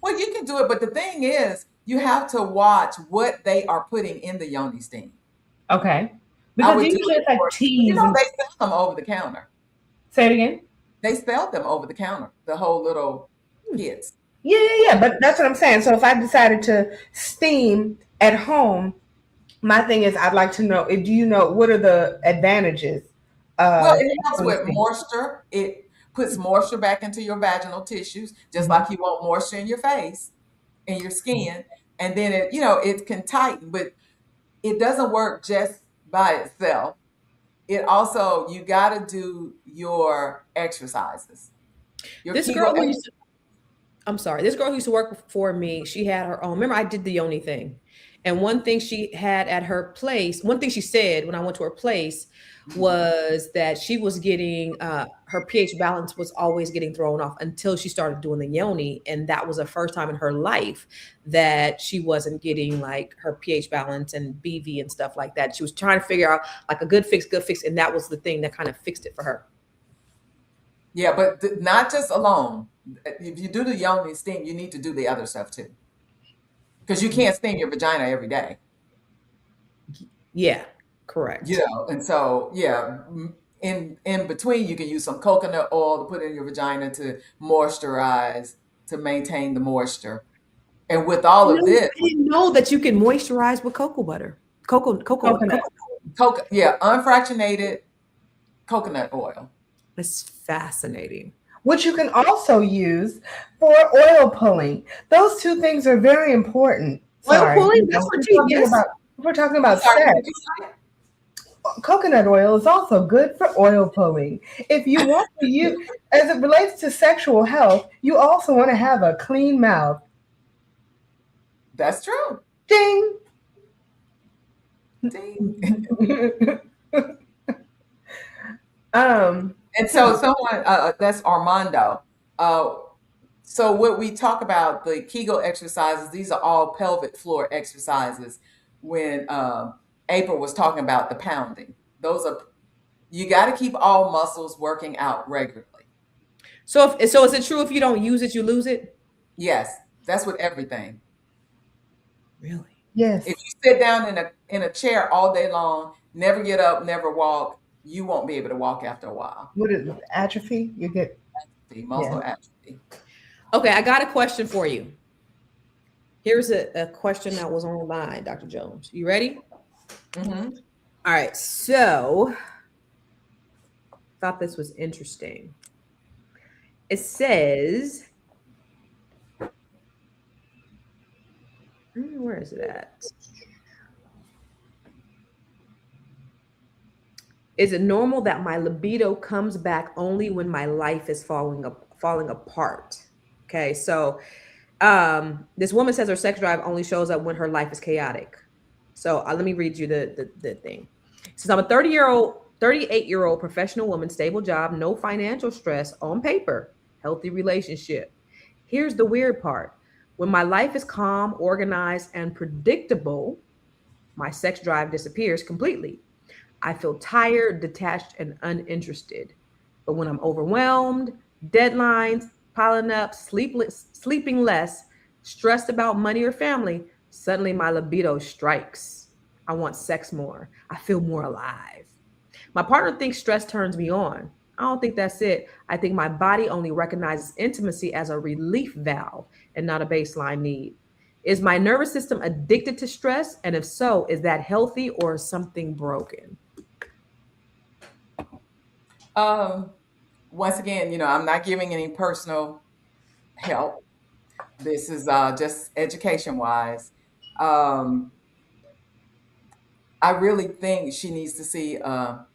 Speaker 5: Well, you can do it, but the thing is, you have to watch what they are putting in the yoni steam.
Speaker 4: Okay.
Speaker 5: I
Speaker 4: Because
Speaker 5: would do
Speaker 4: usually
Speaker 5: it
Speaker 4: it's like
Speaker 5: for,
Speaker 4: teas and.
Speaker 5: they sell them over the counter.
Speaker 4: Say it again.
Speaker 5: They sell them over the counter, the whole little
Speaker 4: Hmm.
Speaker 5: kits.
Speaker 4: Yeah. But that's what I'm saying. So if I decided to steam at home, my thing is I'd like to know. Do you know what are the advantages?
Speaker 5: Well,
Speaker 4: Of
Speaker 5: it helps with
Speaker 4: steam?
Speaker 5: moisture. It puts moisture back into your vaginal tissues, just
Speaker 4: Mhm.
Speaker 5: like you want moisture in your face and your skin. And then it can tighten, but it doesn't work just by itself. It also, you got to do your exercises. Your
Speaker 2: This
Speaker 5: Kegel
Speaker 2: girl who used to, I'm sorry, this girl who used to work for me, she had her own. Remember, I did the yoni thing. And one thing she had at her place, one thing she said when I went to her place was that she was getting her pH balance was always getting thrown off until she started doing the yoni. And that was the first time in her life that she wasn't getting like her pH balance and BV and stuff like that. She was trying to figure out like a good fix. And that was the thing that kind of fixed it for her.
Speaker 5: Yeah, but not just alone. If you do the yoni steam, you need to do the other stuff too, because you can't steam your vagina every day.
Speaker 2: Yeah, correct.
Speaker 5: And so yeah, in between, you can use some coconut oil to put in your vagina to moisturize, to maintain the moisture. And with all of
Speaker 2: No,
Speaker 5: this,
Speaker 2: I didn't know that you can moisturize with cocoa butter.
Speaker 4: Coconut.
Speaker 5: unfractionated coconut oil.
Speaker 2: It's fascinating.
Speaker 4: Which you can also use for oil pulling. Those two things are very important.
Speaker 2: Oil
Speaker 4: Sorry.
Speaker 2: pulling? That's for genius.
Speaker 4: We're talking about
Speaker 5: Sorry, what
Speaker 4: sex.
Speaker 5: did you say?
Speaker 4: Coconut oil is also good for oil pulling. If you want to use, as it relates to sexual health, you also want to have a clean mouth.
Speaker 5: That's true.
Speaker 4: Ding.
Speaker 5: Ding. And so someone, that's Armando. So what we talk about, the Kegel exercises, these are all pelvic floor exercises. When April was talking about the pounding, you got to keep all muscles working out regularly.
Speaker 2: So is it true if you don't use it, you lose it?
Speaker 5: Yes, that's with everything.
Speaker 2: Really?
Speaker 4: Yes.
Speaker 5: If you sit down in a chair all day long never get up, never walk, you won't be able to walk after a while.
Speaker 4: What is atrophy? You get
Speaker 5: The muscle atrophy.
Speaker 2: Okay, I got a question for you. Here's a question that was online, Dr. Jones. You ready?
Speaker 5: Mm-hmm.
Speaker 2: All right. So, thought this was interesting. It says, where is it at? Is it normal that my libido comes back only when my life is falling apart? Okay, so this woman says her sex drive only shows up when her life is chaotic. So let me read you the thing. It says, I'm a 38-year-old professional woman, stable job, no financial stress on paper, healthy relationship. Here's the weird part. When my life is calm, organized, and predictable, my sex drive disappears completely. I feel tired, detached, and uninterested. But when I'm overwhelmed, deadlines piling up, sleeping less, stressed about money or family, suddenly my libido strikes. I want sex more. I feel more alive. My partner thinks stress turns me on. I don't think that's it. I think my body only recognizes intimacy as a relief valve and not a baseline need. Is my nervous system addicted to stress? And if so, is that healthy or something broken?
Speaker 5: Once again, I'm not giving any personal help. This is just education wise. I really think she needs to see a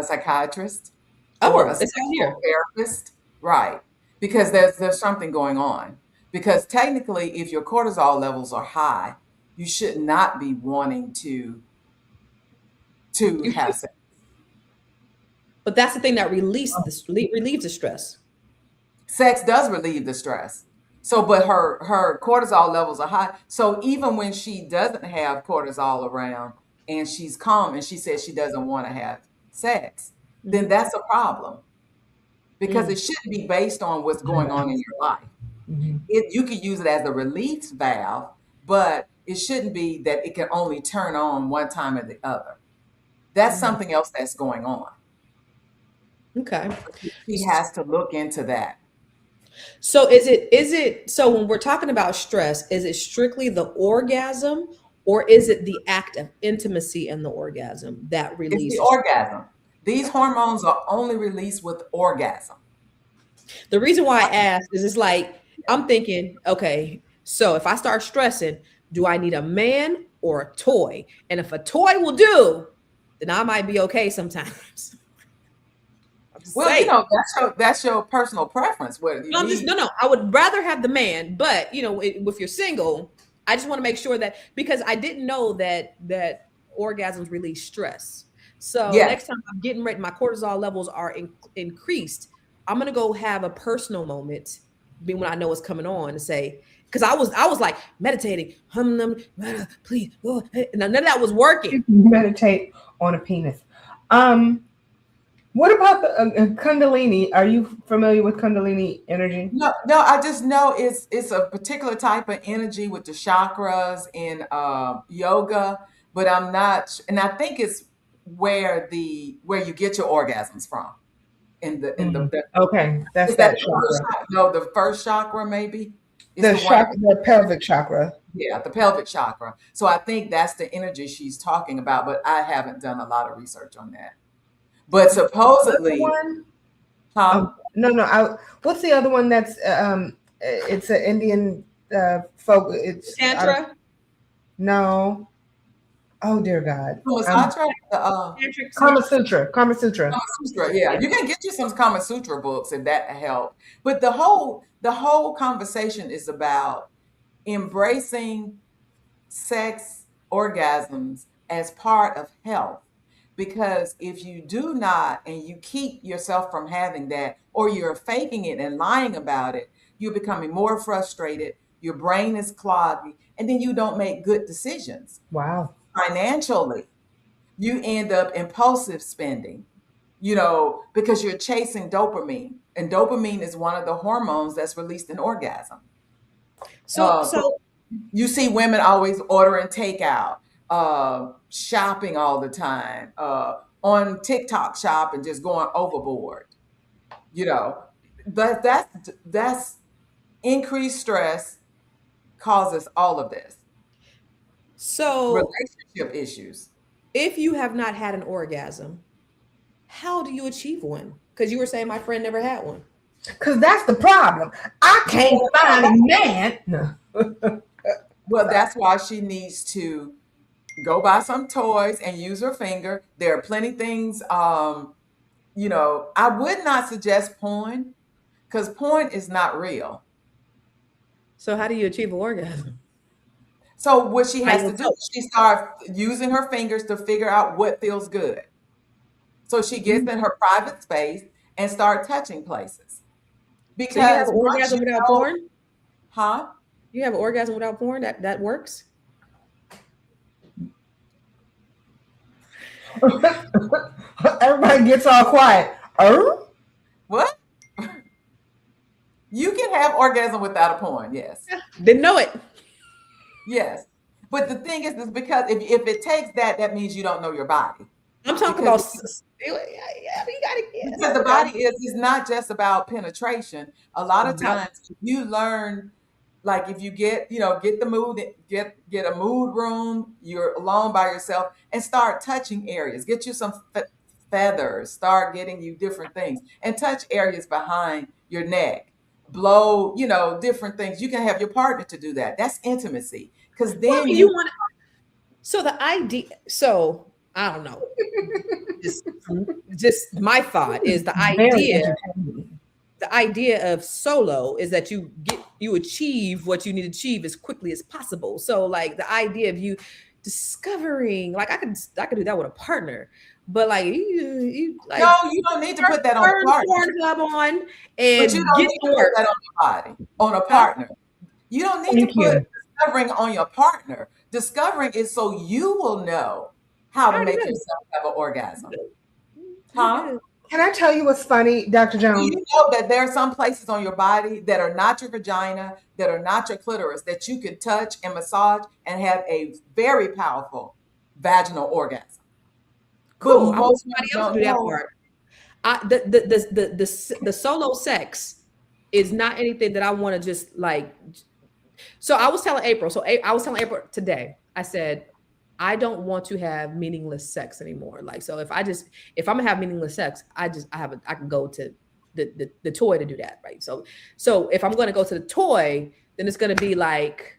Speaker 5: psychiatrist or a
Speaker 2: Oh, it's out here.
Speaker 5: sexual therapist, right? Because there's something going on. Because technically, if your cortisol levels are high, you should not be wanting to
Speaker 2: You
Speaker 5: have
Speaker 2: should,
Speaker 5: sex.
Speaker 2: but that's the thing that relieves the stress.
Speaker 5: Sex does relieve the stress. So, but her cortisol levels are high. So even when she doesn't have cortisol around and she's calm and she says she doesn't want to have sex, then that's a problem because it shouldn't be based on what's going on in your life. You could use it as a relief valve, but it shouldn't be that it can only turn on one time or the other. That's something else that's going on.
Speaker 2: Okay.
Speaker 5: She has to look into that.
Speaker 2: So is it so when we're talking about stress, is it strictly the orgasm or is it the act of intimacy and the orgasm that
Speaker 5: It's the
Speaker 2: releases?
Speaker 5: orgasm. These hormones are only released with orgasm.
Speaker 2: The reason why I ask is it's like I'm thinking, okay, so if I start stressing, do I need a man or a toy? And if a toy will do, then I might be okay sometimes. I'm just
Speaker 5: Well,
Speaker 2: saying.
Speaker 5: that's your personal preference. Whether you
Speaker 2: No, I'm just
Speaker 5: need,
Speaker 2: no. I would rather have the man, but if you're single, I just want to make sure that because I didn't know that orgasms release stress. So
Speaker 5: yes,
Speaker 2: next time I'm getting ready, my cortisol levels are increased. I'm gonna go have a personal moment, being when I know it's coming on, to say because I was like meditating, please, oh, none of that was working.
Speaker 4: meditate on a penis. What about the Kundalini? Are you familiar with Kundalini energy?
Speaker 5: no, no. I just know it's a particular type of energy with the chakras in yoga, but I'm not, and I think it's where you get your orgasms from.
Speaker 4: Okay, that's
Speaker 5: Is that
Speaker 4: that
Speaker 5: the first
Speaker 4: chakra.
Speaker 5: no, the first chakra maybe? It's
Speaker 4: The
Speaker 5: the one,
Speaker 4: chakra, the pelvic chakra.
Speaker 5: yeah, the pelvic chakra. So I think that's the energy she's talking about, but I haven't done a lot of research on that. But
Speaker 4: Other
Speaker 5: supposedly,
Speaker 4: one?
Speaker 5: huh?
Speaker 4: No, no. What's the other one? That's it's an Indian folk. It's
Speaker 2: Tantra,
Speaker 4: no. Oh dear God.
Speaker 5: I tried the
Speaker 2: tantric
Speaker 4: Kama
Speaker 2: sex.
Speaker 4: Sutra. Kama Sutra.
Speaker 5: Kama Sutra. Yeah, you can get you some Kama Sutra books if that help. But the whole conversation is about embracing sex orgasms as part of health. Because if you do not and you keep yourself from having that, or you're faking it and lying about it, you're becoming more frustrated, your brain is clogged, and then you don't make good decisions.
Speaker 4: Wow.
Speaker 5: Financially, you end up impulsive spending, because you're chasing dopamine. And dopamine is one of the hormones that's released in orgasm.
Speaker 2: So
Speaker 5: So you see women always ordering takeout. shopping all the time, on TikTok shop and just going overboard, you know. But that's increased stress causes all of this.
Speaker 2: So
Speaker 5: Relationship issues.
Speaker 2: if you have not had an orgasm, how do you achieve one? Because you were saying my friend never had one.
Speaker 4: Because that's the problem. I can't find a man. No.
Speaker 5: Well, that's why she needs to go buy some toys and use her finger. There are plenty things. You know, I would not suggest porn because porn is not real.
Speaker 2: So how do you achieve an orgasm?
Speaker 5: So what she
Speaker 2: By
Speaker 5: has to do,
Speaker 2: yourself.
Speaker 5: she starts using her fingers to figure out what feels good. So she gets in her private space and start touching places.
Speaker 2: So you have
Speaker 5: Because
Speaker 2: an
Speaker 5: once
Speaker 2: orgasm
Speaker 5: you
Speaker 2: without
Speaker 5: know,
Speaker 2: porn?
Speaker 5: huh?
Speaker 2: You have an orgasm without porn? That works?
Speaker 4: Everybody gets all quiet. Oh?
Speaker 5: What? You can have orgasm without a porn, yes.
Speaker 2: Didn't know it.
Speaker 5: Yes. But the thing is because if it takes that, that means you don't know your body.
Speaker 2: I'm talking
Speaker 5: Because
Speaker 2: about. Yeah, you gotta get.
Speaker 5: Because the body is not just about penetration. A lot of
Speaker 2: About-
Speaker 5: times you learn, like if you get the mood, get a mood room, you're alone by yourself, and start touching areas. Get you some feathers, start getting you different things, and touch areas behind your neck. Blow, different things. You can have your partner to do that. That's intimacy. Because
Speaker 2: Well, I
Speaker 5: then
Speaker 2: mean, you want. So the idea. So I don't know. Just my thought is the
Speaker 4: Very
Speaker 2: idea.
Speaker 4: entertaining.
Speaker 2: The idea of solo is that you achieve what you need to achieve as quickly as possible. So like the idea of you discovering, like I could do that with a partner, but like you like
Speaker 5: no, you don't need to put that on
Speaker 2: turn
Speaker 5: the partner.
Speaker 2: Pornhub on
Speaker 5: But
Speaker 2: and
Speaker 5: you don't
Speaker 2: get
Speaker 5: need
Speaker 2: to
Speaker 5: to put
Speaker 2: work.
Speaker 5: that on your body, on a partner. You don't need
Speaker 4: Thank
Speaker 5: to put
Speaker 4: you.
Speaker 5: discovering on your partner. Discovering is so you will know how
Speaker 2: I
Speaker 5: to
Speaker 2: already
Speaker 5: make
Speaker 2: know.
Speaker 5: yourself have an orgasm. Huh?
Speaker 4: Can I tell you what's funny, Dr.
Speaker 5: Do
Speaker 4: Jones?
Speaker 5: you know that there are some places on your body that are not your vagina, that are not your clitoris, that you can touch and massage and have a very powerful vaginal orgasm?
Speaker 2: Cool.
Speaker 5: But
Speaker 2: I want
Speaker 5: most
Speaker 2: somebody
Speaker 5: women
Speaker 2: else to
Speaker 5: don't
Speaker 2: do that
Speaker 5: know.
Speaker 2: part. The solo sex is not anything that I want to just like. So I was telling April. I was telling April today. I said I don't want to have meaningless sex anymore. Like, so if I'm gonna have meaningless sex, I can go to the toy to do that, right? So if I'm gonna go to the toy, then it's gonna be like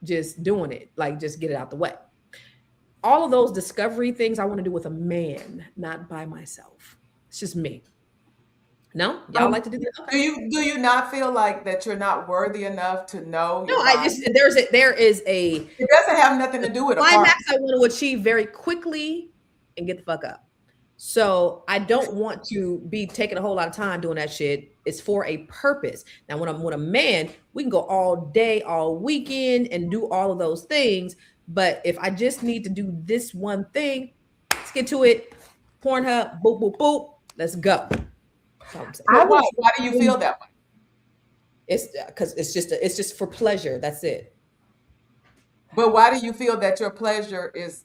Speaker 2: just doing it, like just get it out the way. All of those discovery things I want to do with a man, not by myself. It's just me. No, y'all like to do that? Okay.
Speaker 5: Do you not feel like that you're not worthy enough to know
Speaker 2: No,
Speaker 5: your
Speaker 2: I
Speaker 5: body?
Speaker 2: just there is a
Speaker 5: It doesn't have nothing to do with a partner.
Speaker 2: climax I want to achieve very quickly and get the fuck up. So I don't want to be taking a whole lot of time doing that shit. It's for a purpose. Now, when I'm with a man, we can go all day, all weekend, and do all of those things. But if I just need to do this one thing, let's get to it. Pornhub, boop, boop, boop. Let's go. That's all I'm saying.
Speaker 4: I
Speaker 5: Why?
Speaker 4: was
Speaker 5: Why do you feel that way?
Speaker 2: It's because it's just for pleasure. That's it.
Speaker 5: But why do you feel that your pleasure is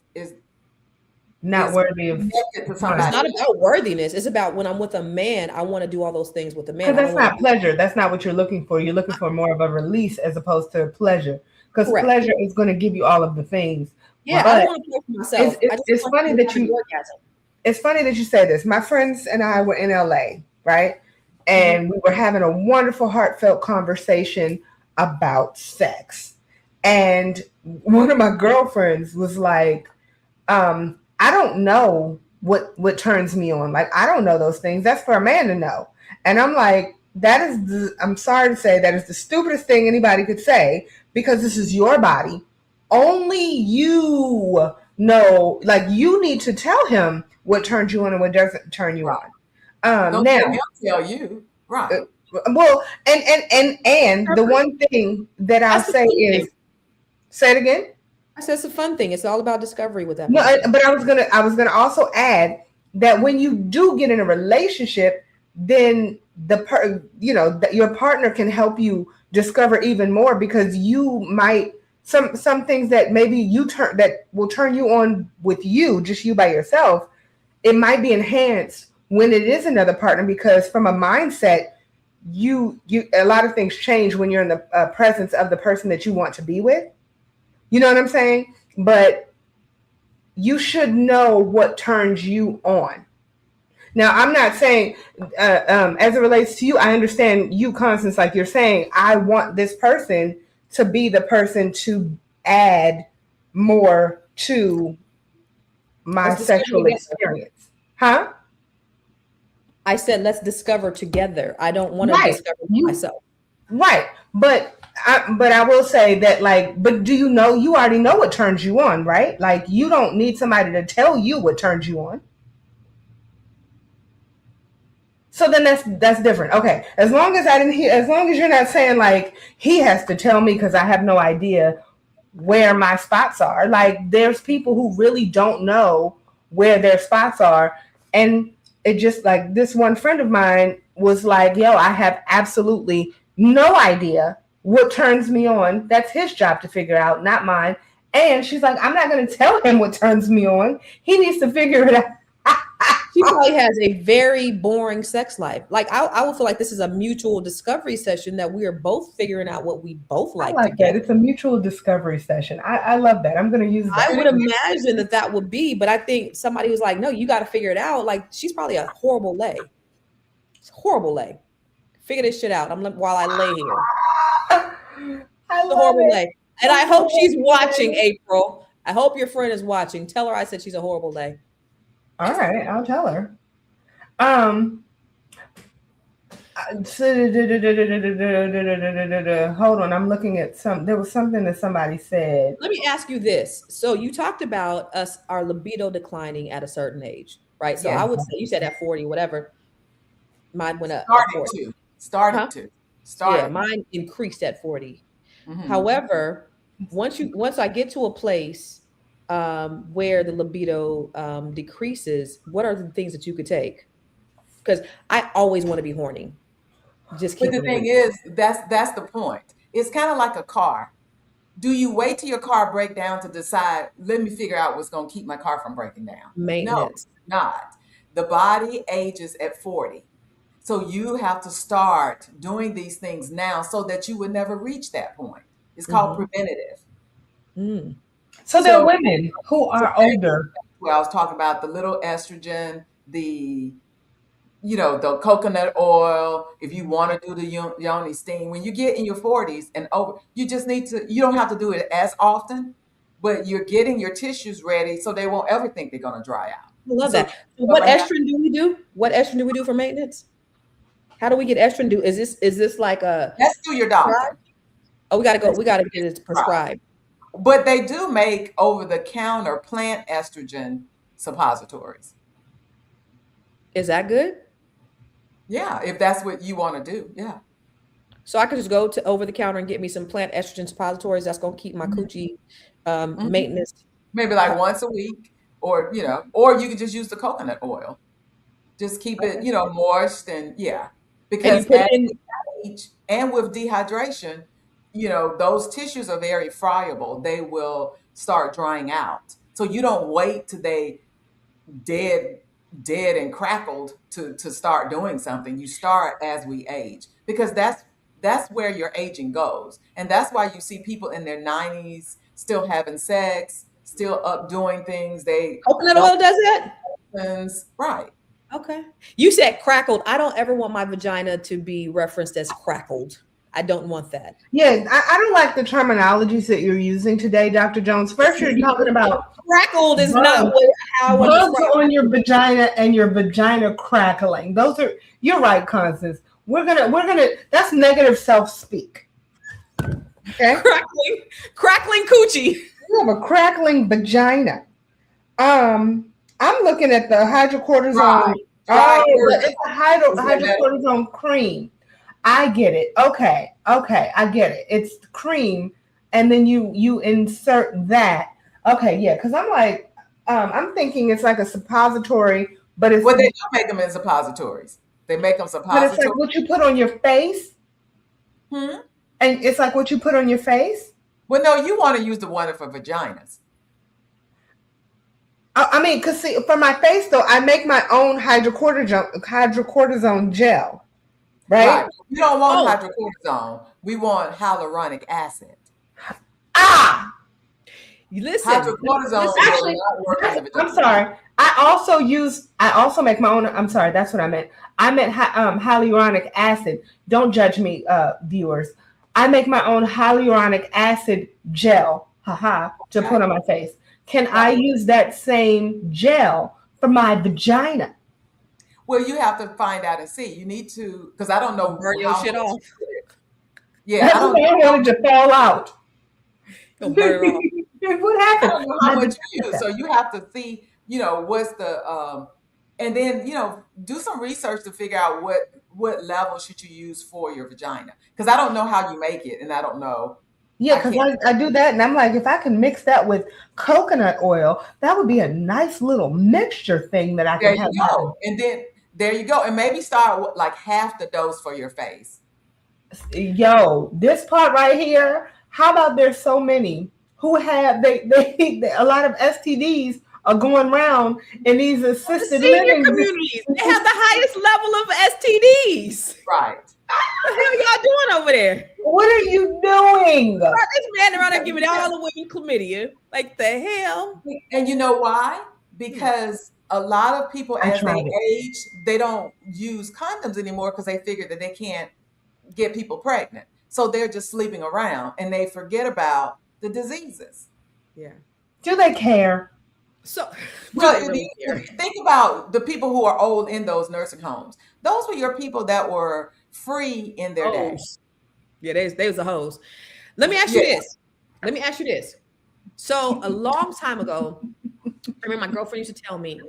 Speaker 4: not
Speaker 5: is
Speaker 4: worthy of,
Speaker 5: connected to
Speaker 2: It's
Speaker 5: somebody?
Speaker 2: not about worthiness. It's about when I'm with a man, I want to do all those things with a man.
Speaker 4: because
Speaker 2: I
Speaker 4: that's
Speaker 2: don't wanna
Speaker 4: not pleasure. That's not what you're looking for. You're looking for more of a release as opposed to pleasure. Because
Speaker 2: Correct.
Speaker 4: pleasure is going to give you all of the things.
Speaker 2: Yeah, I
Speaker 4: But
Speaker 2: don't want to play for myself.
Speaker 4: it's-
Speaker 2: I just
Speaker 4: it's
Speaker 2: want
Speaker 4: funny
Speaker 2: to
Speaker 4: that
Speaker 2: have an
Speaker 4: you-
Speaker 2: orgasm.
Speaker 4: It's funny that you say this. My friends and I were in LA, right? And we were having a wonderful, heartfelt conversation about sex. And one of my girlfriends was like, I don't know what turns me on. Like, I don't know those things. That's for a man to know. And I'm like, I'm sorry to say, that is the stupidest thing anybody could say, because this is your body. Only you know, like, you need to tell him what turns you on and what doesn't turn you on.
Speaker 5: Don't
Speaker 4: Now,
Speaker 5: let him tell you, right?
Speaker 4: well, and the one thing that I'll
Speaker 2: That's the
Speaker 4: say
Speaker 2: fun
Speaker 4: is,
Speaker 2: thing.
Speaker 4: say it again.
Speaker 2: I said it's a fun thing. It's all about discovery with that.
Speaker 4: No,
Speaker 2: person.
Speaker 4: but I was gonna also add that when you do get in a relationship, then your partner can help you discover even more, because you might some things that maybe that will turn you on with you, just you by yourself. It might be enhanced when it is another partner, because from a mindset, you a lot of things change when you're in the presence of the person that you want to be with. You know what I'm saying? But you should know what turns you on. Now, I'm not saying, as it relates to you, I understand you, Constance, like you're saying, I want this person to be the person to add more to my sexual experience. Huh?
Speaker 2: I said, let's discover together. I don't want to
Speaker 4: Right.
Speaker 2: discover myself.
Speaker 4: Right. But I will say that, like, but do you know, you already know what turns you on, right? Like, you don't need somebody to tell you what turns you on. So then that's different. Okay. As long as you're not saying like he has to tell me because I have no idea where my spots are. Like, there's people who really don't know where their spots are. And it just, like, this one friend of mine was like, yo, I have absolutely no idea what turns me on. That's his job to figure out, not mine. And she's like, I'm not going to tell him what turns me on. He needs to figure it out.
Speaker 2: She probably has a very boring sex life. Like, I would feel like this is a mutual discovery session that we are both figuring out what we both like.
Speaker 4: I like that. It's a mutual discovery session. I love that. I'm going to use that.
Speaker 2: I would imagine that would be, but I think somebody was like, no, you got to figure it out. Like, she's probably a horrible lay. It's horrible lay. Figure this shit out. While I lay here. It's a horrible lay. And I hope she's watching, April. I hope your friend is watching. Tell her I said she's a horrible lay.
Speaker 4: All right, I'll tell her. Hold on, I'm looking at there was something that somebody said.
Speaker 2: Let me ask you this. So you talked about our libido declining at a certain age, right? So I would say, you said at 40, whatever. Mine went up.
Speaker 5: Started to.
Speaker 2: Mine increased at 40.
Speaker 5: Mm-hmm.
Speaker 2: However, once I get to a place where the libido decreases, what are the things that you could take? Because I always want to be horny.
Speaker 5: But the thing is, that's the point. It's kind of like a car. Do you wait till your car break down to decide, let me figure out what's going to keep my car from breaking down?
Speaker 2: Maintenance.
Speaker 5: No, not. The body ages at 40. So you have to start doing these things now so that you would never reach that point. It's called preventative.
Speaker 2: Mm.
Speaker 4: So there are women who are older.
Speaker 5: Well, I was talking about the little estrogen, the coconut oil. If you want to do the yoni steam, when you get in your 40s and over, you don't have to do it as often, but you're getting your tissues ready so they won't ever think they're going to dry out.
Speaker 2: I love that. So what estrogen do we do? What estrogen do we do for maintenance? How do we get estrogen? Is this like a?
Speaker 5: That's through your doctor.
Speaker 2: Oh, we got to get it prescribed.
Speaker 5: But they do make over-the-counter plant estrogen suppositories.
Speaker 2: Is that good?
Speaker 5: Yeah, if that's what you want to do, yeah.
Speaker 2: So I could just go to over-the-counter and get me some plant estrogen suppositories that's going to keep my coochie maintenance.
Speaker 5: Maybe like once a week, or you can just use the coconut oil. Just keep it, moist and because as we age and with dehydration, those tissues are very friable. They will start drying out. So you don't wait till they dead and crackled to start doing something. You start as we age, because that's where your aging goes. And that's why you see people in their 90s still having sex, still up doing things.
Speaker 2: Coconut oil does that?
Speaker 5: Right.
Speaker 2: Okay. You said crackled. I don't ever want my vagina to be referenced as crackled. I don't want that.
Speaker 4: Yeah, I don't like the terminologies that you're using today, Dr. Jones. First, you're talking about
Speaker 2: crackled is not how
Speaker 4: bugs on your vagina and your vagina crackling. You're right, Constance. We're gonna that's negative self-speak. Okay?
Speaker 2: Crackling coochie.
Speaker 4: You have a crackling vagina. I'm looking at the hydrocortisone. It's a hydrocortisone cream. I get it. Okay, I get it. It's cream, and then you insert that. Okay, yeah, because I'm like, I'm thinking it's like a suppository, but it's
Speaker 5: they do make them in suppositories. They make them suppositories.
Speaker 4: But it's like what you put on your face.
Speaker 5: And
Speaker 4: it's like what you put on your face.
Speaker 5: Well, no, you want to use the one for vaginas.
Speaker 4: I mean, cause see, for my face though, I make my own hydrocortisone gel, right?
Speaker 5: Right. We don't want
Speaker 2: Oh.
Speaker 5: hydrocortisone. We want hyaluronic acid.
Speaker 4: Ah,
Speaker 2: You listen.
Speaker 5: Hydrocortisone will
Speaker 4: actually,
Speaker 5: not work as a vagina.
Speaker 4: I'm sorry. I also make my own. I'm sorry, that's what I meant. I meant hyaluronic acid. Don't judge me, viewers. I make my own hyaluronic acid gel, to put on my face. Can I use that same gel for my vagina?
Speaker 5: Well, you have to find out and see. You need to, because I don't know
Speaker 2: Burn your shit off.
Speaker 5: Yeah,
Speaker 4: That's what I wanted to fall out.
Speaker 2: Don't burn it off.
Speaker 4: What
Speaker 5: I
Speaker 4: happened?
Speaker 5: don't know how much you use. So you have to see, what's the and then do some research to figure out what level should you use for your vagina. Because I don't know how you make it, and I don't know.
Speaker 4: Yeah, because I do that, and I'm like, if I can mix that with coconut oil, that would be a nice little mixture thing that I
Speaker 5: There
Speaker 4: can have.
Speaker 5: you go. And then there you go. And maybe start with like half the dose for your face.
Speaker 4: Yo, this part right here. How about there's so many who have they a lot of STDs are going around in these assisted
Speaker 2: Senior
Speaker 4: living
Speaker 2: communities. They have the highest level of STDs.
Speaker 5: Right.
Speaker 2: What the hell y'all doing over there?
Speaker 4: What are you doing?
Speaker 2: This man around there giving all the women chlamydia. Like the hell?
Speaker 5: And you know why? Because a lot of people, as they age, they don't use condoms anymore because they figure that they can't get people pregnant. So they're just sleeping around and they forget about the diseases.
Speaker 2: Yeah.
Speaker 4: Do they care?
Speaker 2: So
Speaker 5: well, think about the people who are old in those nursing homes. Those were your people that were free in their day.
Speaker 2: Yeah, they was the hoes. Let me ask you this. So a long time ago, I remember my girlfriend used to tell me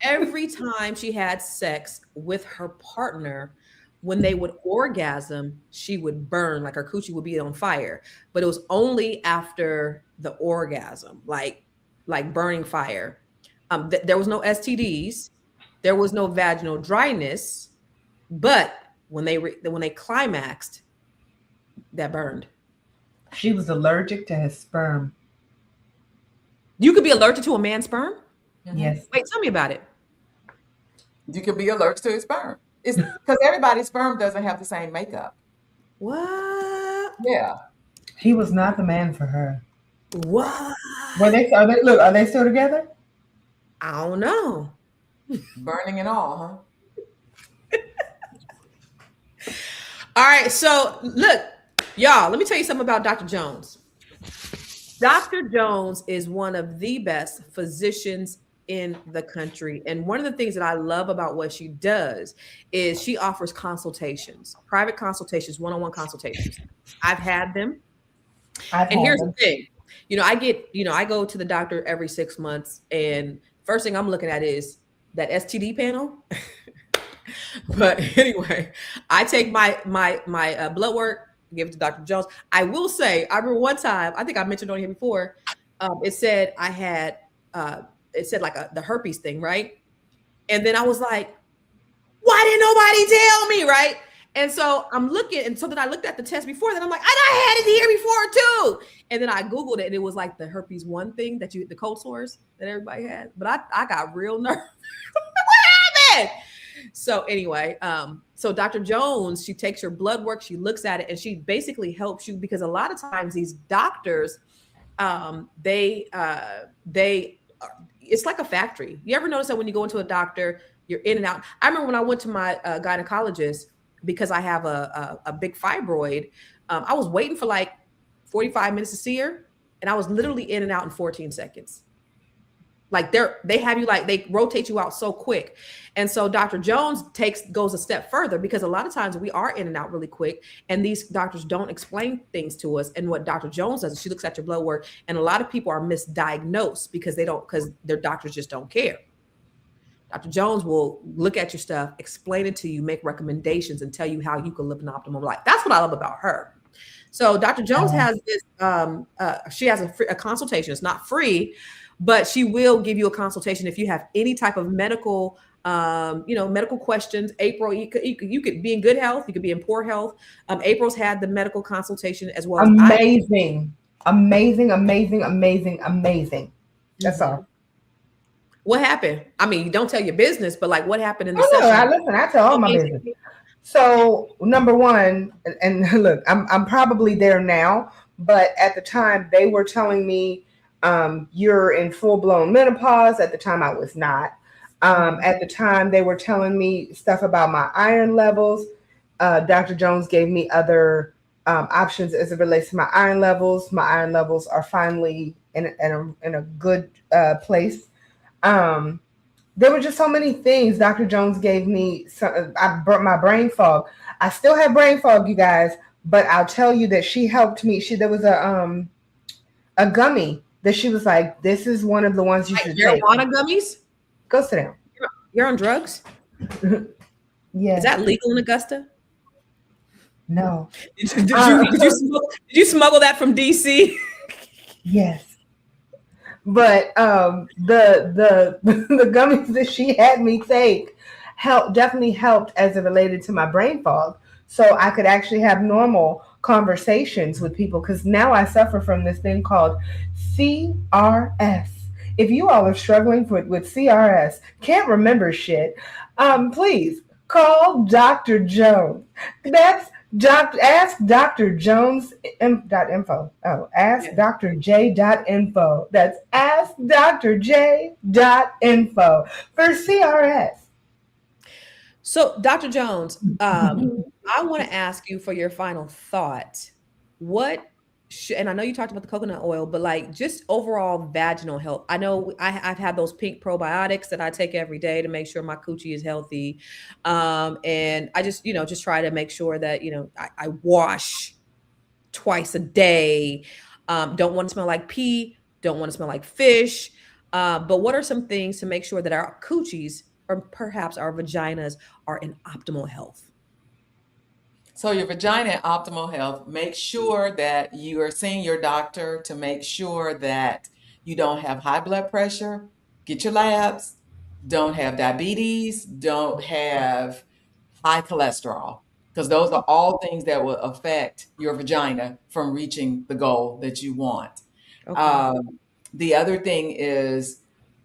Speaker 2: every time she had sex with her partner, when they would orgasm, she would burn, like her coochie would be on fire. But it was only after the orgasm, like burning fire. There was no STDs, there was no vaginal dryness, but when they climaxed, that burned.
Speaker 4: She was allergic to his sperm.
Speaker 2: You could be allergic to a man's sperm?
Speaker 5: Mm-hmm.
Speaker 4: Yes.
Speaker 2: Wait, tell me about it.
Speaker 5: You could be allergic to his sperm. It's because everybody's sperm doesn't have the same makeup.
Speaker 2: What?
Speaker 5: Yeah.
Speaker 4: He was not the man for her.
Speaker 2: What?
Speaker 4: Are they still together?
Speaker 2: I don't know.
Speaker 5: Burning and all, huh?
Speaker 2: All right, so look, y'all, let me tell you something about Dr. Jones. Dr. Jones is one of the best physicians in the country. And one of the things that I love about what she does is she offers consultations, private consultations, one-on-one consultations. I've had them. Here's the thing. I go to the doctor every 6 months, and first thing I'm looking at is that STD panel. But anyway, I take my blood work, give it to Dr. Jones. I will say, I remember one time, I think I mentioned on here before, it said I had, it said like the herpes thing, right? And then I was like, why didn't nobody tell me, right? And so I'm looking, and so then I looked at the test before that. I'm like, I had it here before too. And then I Googled it, and it was like the herpes 1 thing the cold sores that everybody had. But I got real nervous. What happened? So anyway, so Dr. Jones, she takes your blood work, she looks at it, and she basically helps you, because a lot of times these doctors, it's like a factory. You ever notice that when you go into a doctor, you're in and out? I remember when I went to my gynecologist, because I have a big fibroid, I was waiting for like 45 minutes to see her, and I was literally in and out in 14 seconds. Like they have you, like they rotate you out so quick. And so Dr. Jones goes a step further, because a lot of times we are in and out really quick, and these doctors don't explain things to us. And what Dr. Jones does is she looks at your blood work, and a lot of people are misdiagnosed because their doctors just don't care. Dr. Jones will look at your stuff, explain it to you, make recommendations, and tell you how you can live an optimal life. That's what I love about her. So Dr. Jones has this, she has a consultation. It's not free, but she will give you a consultation if you have any type of medical, medical questions. April, you could be in good health. You could be in poor health. April's had the medical consultation as well.
Speaker 4: Amazing. Amazing, amazing, amazing, amazing. That's
Speaker 2: Mhm.
Speaker 4: all.
Speaker 2: What happened? I mean, don't tell your business, but like what happened in the
Speaker 4: Oh no,
Speaker 2: session?
Speaker 4: I tell all
Speaker 2: So
Speaker 4: my business.
Speaker 2: basically,
Speaker 4: So number one, and look, I'm probably there now, but at the time they were telling me, you're in full blown menopause. At the time I was not.
Speaker 2: mhm.
Speaker 4: At the time they were telling me stuff about my iron levels. Dr. Jones gave me other options as it relates to my iron levels. My iron levels are finally in a good place. Um, there were just so many things. Dr. Jones gave me. I brought my brain fog. I still have brain fog, you guys. But I'll tell you that she helped me. There was a gummy that she was like, "This is one of the ones you
Speaker 2: Like
Speaker 4: should take."
Speaker 2: marijuana gummies?
Speaker 4: Go sit down.
Speaker 2: You're on drugs? Is
Speaker 4: Yes.
Speaker 2: that legal in Augusta?
Speaker 4: No.
Speaker 2: Did you smuggle that from DC?
Speaker 4: Yes. But the the gummies that she had me take definitely helped as it related to my brain fog, so I could actually have normal conversations with people, because now I suffer from this thing called CRS. If you all are struggling with CRS, can't remember shit, please call Dr. Jones. That's ask Dr. Jones info. Oh, ask
Speaker 2: Yeah.
Speaker 4: Dr. J info. That's ask Dr. J info for CRS.
Speaker 2: So, Dr. Jones, I want to ask you for your final thought. What and I know you talked about the coconut oil, but like just overall vaginal health. I know I've had those pink probiotics that I take every day to make sure my coochie is healthy. And I just, just try to make sure that, I wash twice a day. Don't want to smell like pee, don't want to smell like fish. But what are some things to make sure that our coochies or perhaps our vaginas are in optimal health?
Speaker 5: So your vagina in optimal health, make sure that you are seeing your doctor to make sure that you don't have high blood pressure. Get your labs. Don't have diabetes. Don't have high cholesterol, because those are all things that will affect your vagina from reaching the goal that you want.
Speaker 2: Okay.
Speaker 5: The other thing is,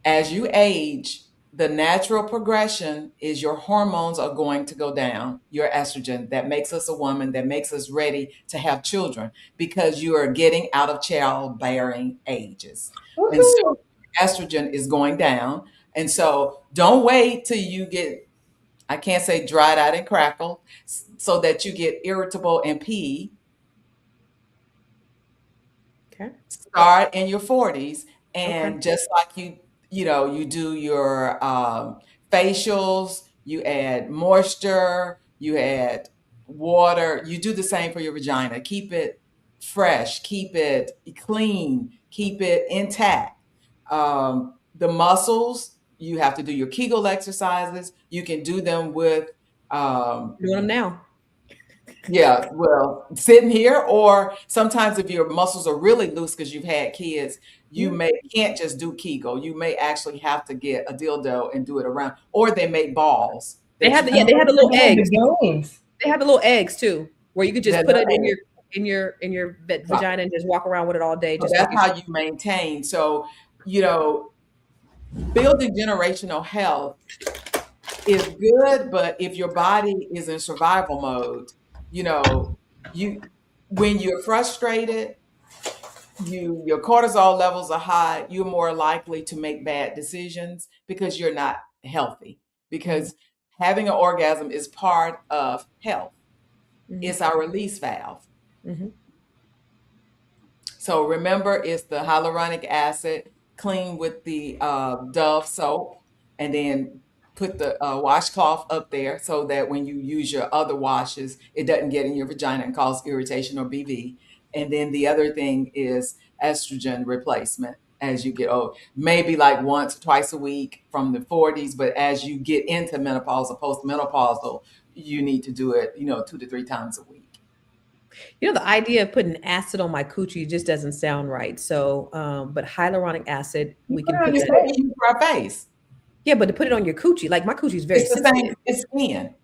Speaker 5: as you age, the natural progression is your hormones are going to go down, your estrogen that makes us a woman, that makes us ready to have children, because you are getting out of childbearing ages. And so
Speaker 4: Woohoo!
Speaker 5: estrogen is going down. And so don't wait till you get, I can't say dried out and crackled, so that you get irritable and pee.
Speaker 2: Okay.
Speaker 5: Start in your 40s,
Speaker 2: Okay.
Speaker 5: and just like you do your facials, you add moisture, you add water, you do the same for your vagina. Keep it fresh, keep it clean, keep it intact. The muscles, you have to do your Kegel exercises. You can do them with um,
Speaker 2: Doing them now.
Speaker 5: yeah, well, sitting here, or sometimes if your muscles are really loose because you've had kids, you
Speaker 2: Mhm.
Speaker 5: may can't just do Kegel. You may actually have to get a dildo and do it around, or they make balls
Speaker 2: They
Speaker 5: that
Speaker 2: had
Speaker 5: you
Speaker 2: the
Speaker 5: can
Speaker 2: yeah, they had the
Speaker 4: Oh,
Speaker 2: little
Speaker 4: they had
Speaker 2: eggs.
Speaker 4: the games.
Speaker 2: They had the little eggs too, where you could just
Speaker 5: that
Speaker 2: put
Speaker 5: are
Speaker 2: it in
Speaker 5: egg.
Speaker 2: your
Speaker 5: Right.
Speaker 2: vagina and just walk around with it all day,
Speaker 5: So
Speaker 2: just
Speaker 5: that's
Speaker 2: making
Speaker 5: how
Speaker 2: sure.
Speaker 5: you maintain. So, you know, building generational health is good, but if your body is in survival mode, you know, you when you're frustrated, your cortisol levels are high, you're more likely to make bad decisions because you're not healthy.
Speaker 2: Mhm,
Speaker 5: Because having an orgasm is part of health.
Speaker 2: mhm,
Speaker 5: It's our release valve.
Speaker 2: mhm.
Speaker 5: So remember, it's the hyaluronic acid, clean with the Dove soap, and then put the washcloth up there so that when you use your other washes, it doesn't get in your vagina and cause irritation or BV. And then the other thing is estrogen replacement as you get old. Maybe like once, twice a week from the 40s, but as you get into menopause or postmenopausal, you need to do it, 2 to 3 times a week.
Speaker 2: The idea of putting acid on my coochie just doesn't sound right. So, but hyaluronic acid,
Speaker 4: You
Speaker 2: we
Speaker 4: put
Speaker 2: can
Speaker 4: it on
Speaker 2: put
Speaker 4: your
Speaker 5: It's
Speaker 2: that.
Speaker 5: what we
Speaker 4: face.
Speaker 5: use for our face.
Speaker 2: Yeah, but to put it on your coochie, like my coochie is very
Speaker 5: It's the
Speaker 2: sensitive.
Speaker 5: same, it's skin.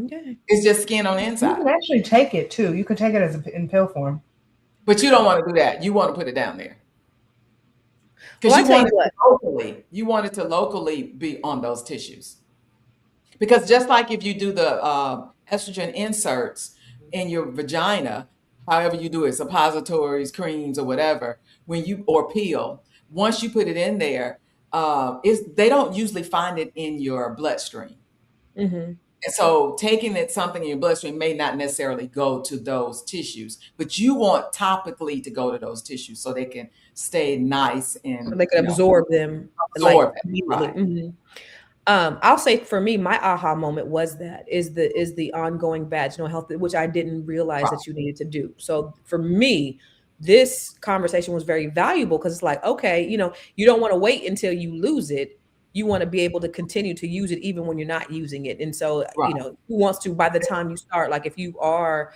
Speaker 2: Okay.
Speaker 5: It's just skin on the
Speaker 4: You
Speaker 5: inside.
Speaker 4: can actually take it too. You can take it in pill form.
Speaker 5: But you don't want to do that. You want to put it down there because
Speaker 2: Well, I tell you what.
Speaker 5: you want it to locally be on those tissues. Because just like if you do the estrogen inserts in your vagina, however you do it, suppositories, creams, or whatever, or peel, once you put it in there, they don't usually find it in your bloodstream.
Speaker 2: Mm-hmm.
Speaker 5: And so taking something in your bloodstream may not necessarily go to those tissues, but you want topically to go to those tissues so they can stay nice and
Speaker 2: So they can absorb them
Speaker 5: absorb
Speaker 2: like
Speaker 5: it.
Speaker 2: immediately.
Speaker 5: Right.
Speaker 2: Mhm. I'll say for me, my aha moment was the ongoing vaginal health, which I didn't realize that you needed to do. So for me, this conversation was very valuable because it's like, okay, you don't want to wait until you lose it. You want to be able to continue to use it even when you're not using it. And so,
Speaker 5: Right.
Speaker 2: who wants to, by the time you start, like if you are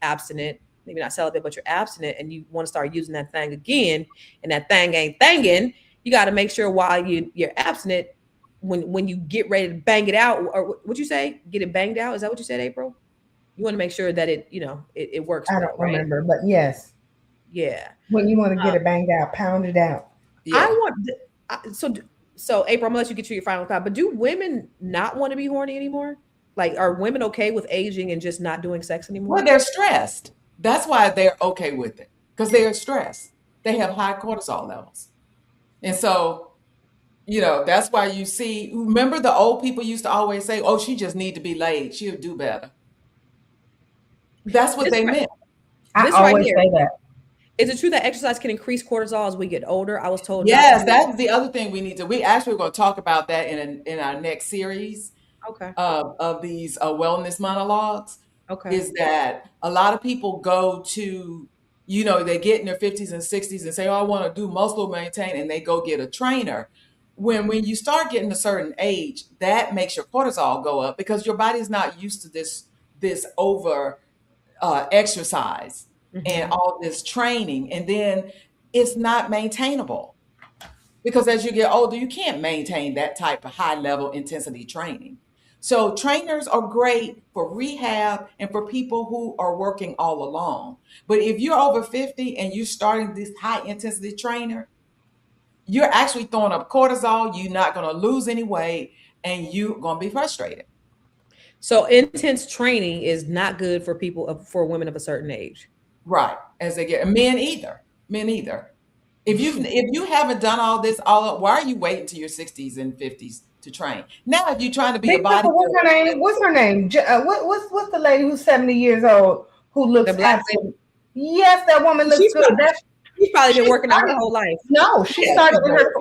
Speaker 2: abstinent, maybe not celibate, but you're abstinent and you want to start using that thing again, and that thing ain't thangin', you got to make sure while you're abstinent, when you get ready to bang it out, or what you say, get it banged out. Is that what you said, April? You want to make sure that it works
Speaker 4: I
Speaker 2: well,
Speaker 4: don't
Speaker 2: right?
Speaker 4: remember, but yes,
Speaker 2: Yeah.
Speaker 4: when you want to get it banged out, pound it out.
Speaker 2: I
Speaker 5: Yeah.
Speaker 2: want so April, I'm gonna let you get to your final thought. But do women not want to be horny anymore? Like, are women okay with aging and just not doing sex anymore?
Speaker 5: Well, they're stressed. That's why they're okay with it because they are stressed. They have high cortisol levels. And so, that's why you see, remember the old people used to always say, oh, she just need to be laid. She'll do better. That's what
Speaker 2: This
Speaker 5: they
Speaker 2: right,
Speaker 5: meant.
Speaker 4: I
Speaker 2: this right
Speaker 4: always
Speaker 2: here.
Speaker 4: say that.
Speaker 2: Is it true that exercise can increase cortisol as we get older? I was told
Speaker 5: Yes,
Speaker 2: not to.
Speaker 5: that's the other thing we actually are going to talk about that in our next series
Speaker 2: Okay.
Speaker 5: of these wellness monologues.
Speaker 2: Okay.
Speaker 5: Is that a lot of people go to, they get in their 50s and 60s and say, oh, I want to do muscle maintain, and they go get a trainer. When you start getting a certain age, that makes your cortisol go up because your body's not used to this over exercise and
Speaker 2: Mhm.
Speaker 5: all this training, and then it's not maintainable because as you get older, you can't maintain that type of high level intensity training. So trainers are great for rehab and for people who are working all alone. But if you're over 50 and you're starting this high intensity trainer, you're actually throwing up cortisol, you're not going to lose any weight, and you're going to be frustrated.
Speaker 2: So intense training is not good for for women of a certain age.
Speaker 5: Right. As they get men either. Men either. If you haven't done all this why are you waiting to your 60s and 50s to train? Now if you're trying to be a
Speaker 4: Big Papa, what's her
Speaker 5: bodybuilder,
Speaker 4: name? What's her name? What's the lady who's 70 years old who looks
Speaker 2: The black
Speaker 4: absolutely? Yes, that woman looks
Speaker 2: She's
Speaker 4: good.
Speaker 2: she's probably been
Speaker 4: She
Speaker 2: working out her
Speaker 4: started.
Speaker 2: whole life.
Speaker 4: No, she
Speaker 5: yeah,
Speaker 4: started in her.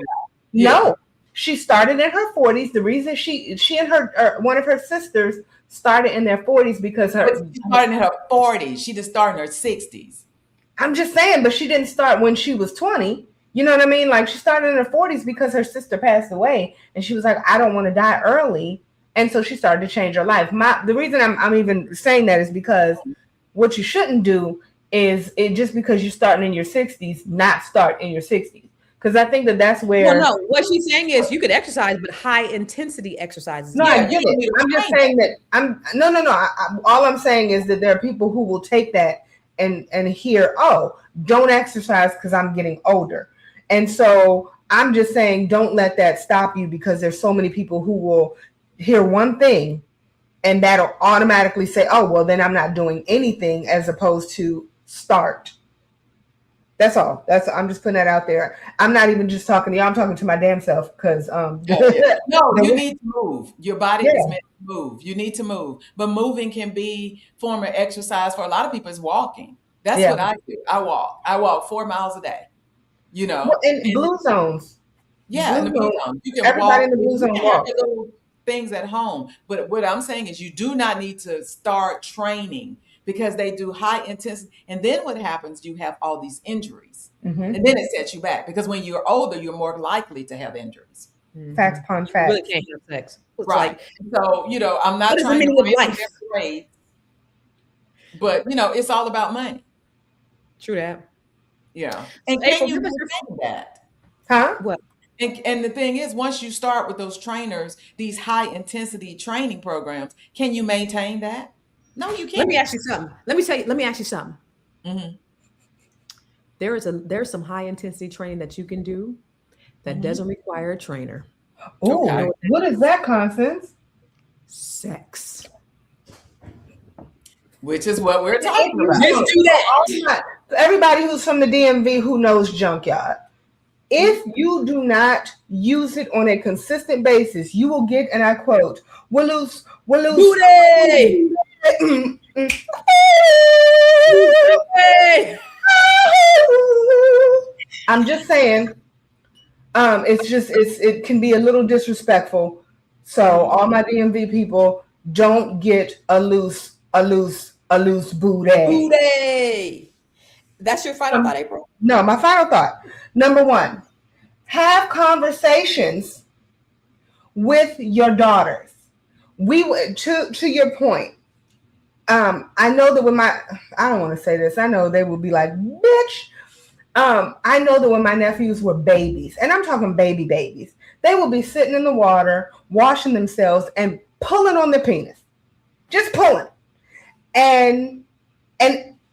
Speaker 5: yeah.
Speaker 4: No, she started in her 40s. The reason she and her one of her sisters started in their 40s because
Speaker 5: But she started in her 40s. She just started in her 60s.
Speaker 4: I'm just saying, but she didn't start when she was 20. You know what I mean? Like she started in her 40s because her sister passed away, and she was like, I don't want to die early, and so she started to change her life. The reason I'm even saying that is because what you shouldn't do is just because you're starting in your 60s, not start in your 60s. Because I think that's where.
Speaker 2: Well, no, what she's saying is you could exercise, but high intensity exercises.
Speaker 4: No,
Speaker 5: Yeah,
Speaker 4: I get
Speaker 5: you don't need
Speaker 4: it.
Speaker 5: to
Speaker 4: I'm just
Speaker 5: train
Speaker 4: saying that no. All I'm saying is that there are people who will take that and hear, oh, don't exercise because I'm getting older. And so I'm just saying, don't let that stop you because there's so many people who will hear one thing and that'll automatically say, oh, well, then I'm not doing anything as opposed to start. That's all. I'm just putting that out there. I'm not even just talking to you. I'm talking to my damn self because
Speaker 5: No, you need to move. Your body is meant to move. You need to move. But moving can be form of exercise. For a lot of people, it's walking. That's what I do. I walk. I walk 4 miles a day.
Speaker 4: Well, in blue zones.
Speaker 5: Yeah, in the blue
Speaker 4: zone.
Speaker 5: zone. You can
Speaker 4: Everybody
Speaker 5: walk.
Speaker 4: in the blue zone
Speaker 5: You can have
Speaker 4: walk.
Speaker 5: your little things at home. But what I'm saying is you do not need to start training because they do high intensity. And then what happens, you have all these injuries.
Speaker 4: Mm-hmm.
Speaker 5: And then it sets you back because when you're older, you're more likely to have injuries.
Speaker 4: Facts upon
Speaker 2: You
Speaker 4: facts.
Speaker 2: really can't have sex. It's
Speaker 5: Right.
Speaker 2: like,
Speaker 5: So, I'm not
Speaker 2: what is the
Speaker 5: trying to
Speaker 2: meaning of
Speaker 5: raise
Speaker 2: life?
Speaker 5: every grade, but it's all about money.
Speaker 2: True that.
Speaker 5: Yeah. And
Speaker 2: April,
Speaker 5: can you
Speaker 2: give us your
Speaker 5: maintain that?
Speaker 4: Huh?
Speaker 2: what?
Speaker 5: And the thing is, once you start with those trainers, these high intensity training programs, can you maintain that? No, you
Speaker 2: Let me
Speaker 5: can't.
Speaker 2: ask you something. Let me ask you something.
Speaker 5: Mhm.
Speaker 2: there's some high intensity training that you can do that
Speaker 5: Mhm.
Speaker 2: doesn't require a trainer.
Speaker 4: Oh,
Speaker 2: You know
Speaker 5: Okay.
Speaker 2: what
Speaker 4: what
Speaker 2: that
Speaker 4: is
Speaker 2: is?
Speaker 4: that, Constance?
Speaker 2: Sex.
Speaker 5: Which is what we're
Speaker 4: If
Speaker 5: talking
Speaker 4: you
Speaker 5: about.
Speaker 2: Just
Speaker 4: look,
Speaker 2: do that.
Speaker 4: everybody who's from the DMV who knows junkyard, if you do not use it on a consistent basis, you will get, and I quote, will lose.
Speaker 2: Booty. Booty.
Speaker 4: I'm just saying, it can be a little disrespectful. So
Speaker 2: Mhm.
Speaker 4: all my DMV people, don't get a loose booty.
Speaker 2: Booty. That's your final thought, April.
Speaker 4: No, my final thought. Number one, have conversations with your daughters. To your point. I know that I don't want to say this. I know they will be like, bitch. I know that when my nephews were babies, and I'm talking babies, they will be sitting in the water, washing themselves, and pulling on their penis, just pulling, and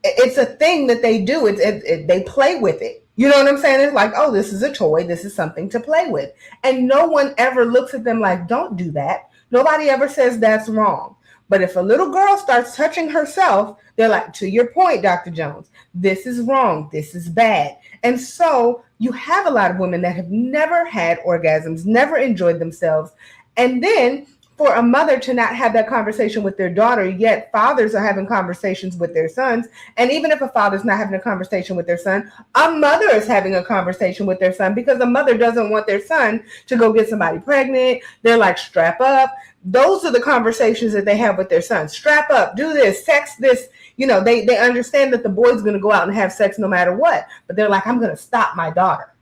Speaker 4: it's a thing that they do. They play with it. You know what I'm saying? It's like, oh, this is a toy. This is something to play with, and no one ever looks at them like, don't do that. Nobody ever says that's wrong. But if a little girl starts touching herself, they're like, to your point, Dr. Jones, this is wrong. This is bad. And so you have a lot of women that have never had orgasms, never enjoyed themselves. And then for a mother to not have that conversation with their daughter, yet fathers are having conversations with their sons. And even if a father's not having a conversation with their son, a mother is having a conversation with their son because a mother doesn't want their son to go get somebody pregnant. They're like, strap up. Those are the conversations that they have with their sons. Strap up, do this, sex this. You know, they understand that the boy's going to go out and have sex no matter what. But they're like, I'm going to stop my daughter.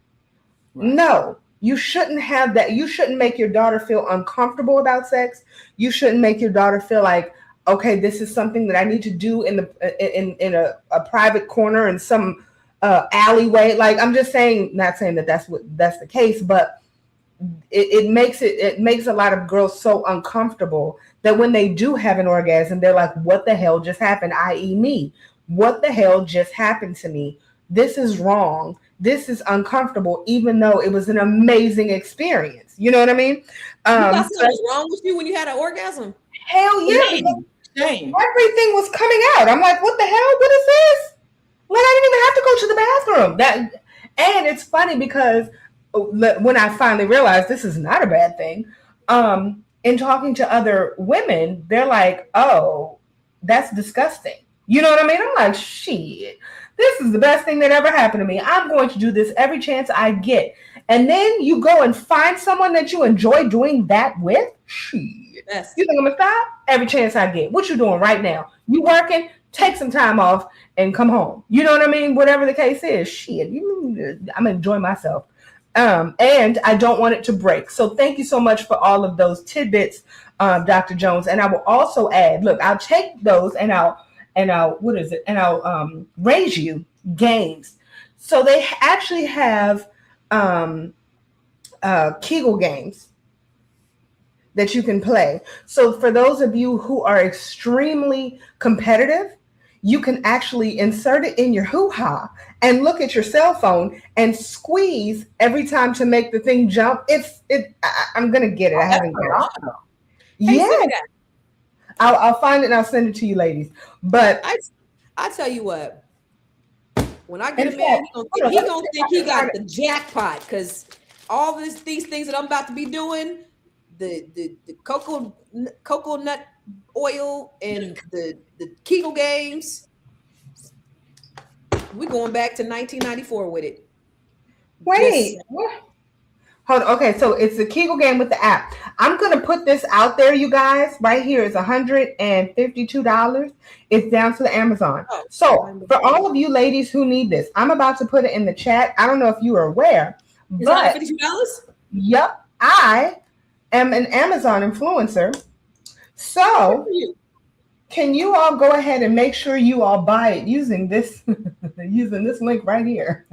Speaker 4: Right. No, you shouldn't have that. You shouldn't make your daughter feel uncomfortable about sex. You shouldn't make your daughter feel like, okay, this is something that I need to do in a private corner in some alleyway. Like, I'm just saying, not saying that that's the case, but it makes a lot of girls so uncomfortable that when they do have an orgasm, they're like, what the hell just happened? I.e. me. What the hell just happened to me? This is wrong. This is uncomfortable, even though it was an amazing experience. You know what I mean?
Speaker 2: You thought something was wrong with you when you had an orgasm?
Speaker 4: Hell yeah.
Speaker 5: Shame.
Speaker 4: Everything was coming out. I'm like, what the hell? What is this? Like, I didn't even have to go to the bathroom. And it's funny because when I finally realized this is not a bad thing, in talking to other women, they're like, oh, that's disgusting. You know what I mean? I'm like, shit, this is the best thing that ever happened to me. I'm going to do this every chance I get. And then you go and find someone that you enjoy doing that with? Shit.
Speaker 2: Yes.
Speaker 4: You think I'm going to stop? Every chance I get. What you doing right now? You working? Take some time off and come home. You know what I mean? Whatever the case is. Shit, I'm enjoying myself. And I don't want it to break. So thank you so much for all of those tidbits, Dr. Jones. And I will also add, look, I'll take those and I'll raise you games. So they actually have Kegel games that you can play. So for those of you who are extremely competitive, you can actually insert it in your hoo-ha and look at your cell phone and squeeze every time to make the thing jump. I'm gonna get it. I haven't got it. Yeah, I'll find it and I'll send it to you, ladies. But
Speaker 2: I tell you what, when I get a man, he gonna think he got the jackpot because all these things that I'm about to be doing, the coconut oil and the Kegel games, we're going back to 1994 with it.
Speaker 4: Wait, what? Hold on. Okay, so it's the Kegel game with the app. I'm gonna put this out there, you guys. Right here is $152. It's down to the Amazon.
Speaker 2: Oh,
Speaker 4: so for all of you ladies who need this, I'm about to put it in the chat. I don't know if you are aware, but
Speaker 2: $152?
Speaker 4: Yep, I am an Amazon influencer. So can you all go ahead and make sure you all buy it using this link right here?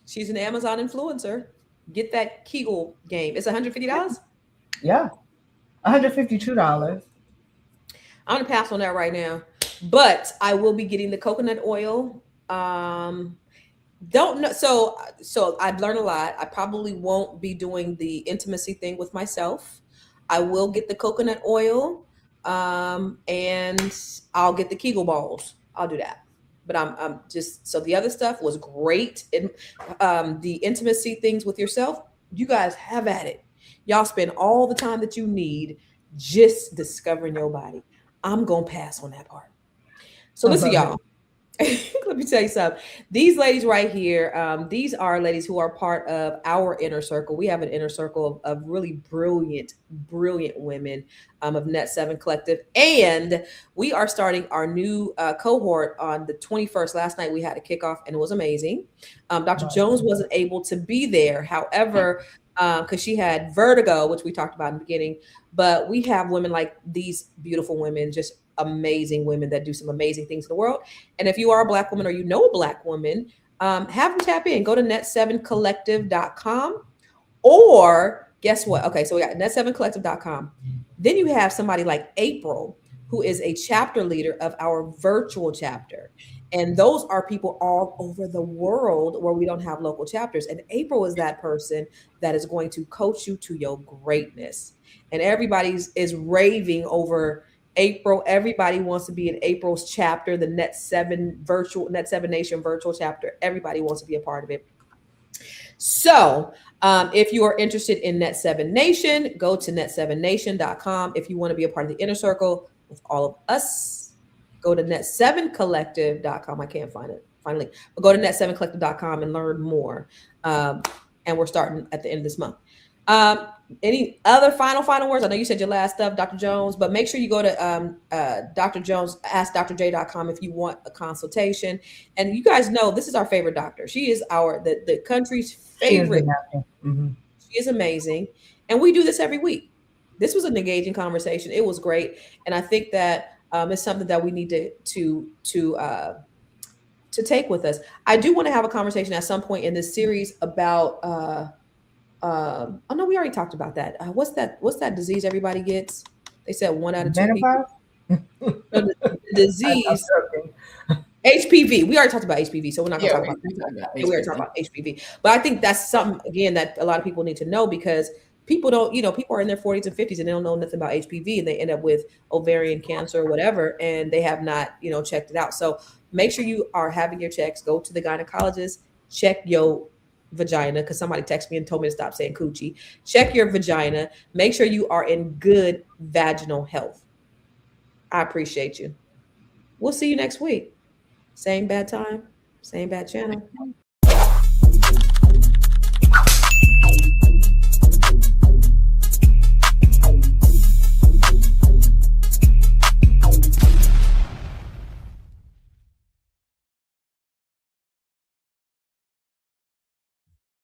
Speaker 2: She's an Amazon influencer. Get that Kegel game. It's $150?
Speaker 4: Yeah. $152.
Speaker 2: I'm gonna pass on that right now. But I will be getting the coconut oil. Don't know. So I've learned a lot. I probably won't be doing the intimacy thing with myself. I will get the coconut oil, and I'll get the Kegel balls. I'll do that. But I'm just, so the other stuff was great. And the intimacy things with yourself, you guys have at it. Y'all spend all the time that you need just discovering your body. I'm gonna pass on that part. So
Speaker 4: I
Speaker 2: listen,
Speaker 4: love it.
Speaker 2: y'all. Let me tell you something. These ladies right here, these are ladies who are part of our inner circle. We have an inner circle of really brilliant, brilliant women of Net 7 Collective. And we are starting our new cohort on the 21st. Last night we had a kickoff and it was amazing. Dr.
Speaker 4: Right.
Speaker 2: Jones wasn't able to be there. However, because she had vertigo, which we talked about in the beginning, but we have women like these beautiful women, just amazing women that do some amazing things in the world. And if you are a Black woman or you know a Black woman, have them tap in. Go to net7collective.com. Or guess what? Okay, so we got net7collective.com. Then you have somebody like April, who is a chapter leader of our virtual chapter. And those are people all over the world where we don't have local chapters. And April is that person that is going to coach you to your greatness. And everybody's is raving over April. Everybody wants to be in April's chapter, the Net 7 Nation virtual chapter. Everybody wants to be a part of it. So if you are interested in Net 7 Nation, go to net7nation.com. If you want to be a part of the inner circle with all of us, go to net7collective.com. I can't find it finally, but go to net7collective.com and learn more. And we're starting at the end of this month. Any other final words? I know you said your last stuff, Dr. Jones, but make sure you go to Dr. Jones, askdrj.com if you want a consultation. And you guys know this is our favorite doctor. She is the country's favorite. She is amazing. And we do this every week. This was an engaging conversation. It was great. And I think that it's something that we need to take with us. I do want to have a conversation at some point in this series about oh no, we already talked about that. What's that disease everybody gets? They said 1 out of 2 people. No, the disease HPV. We already talked about HPV, so we're not going to talk about that. We already talked about HPV. But I think that's something, again, that a lot of people need to know, because people don't, people are in their 40s and 50s and they don't know nothing about HPV, and they end up with ovarian cancer or whatever, and they have not, checked it out. So make sure you are having your checks. Go to the gynecologist, check your vagina, because somebody texted me and told me to stop saying coochie. Check your vagina. Make sure you are in good vaginal health. I appreciate you. We'll see you next week. Same bad time, same bad channel.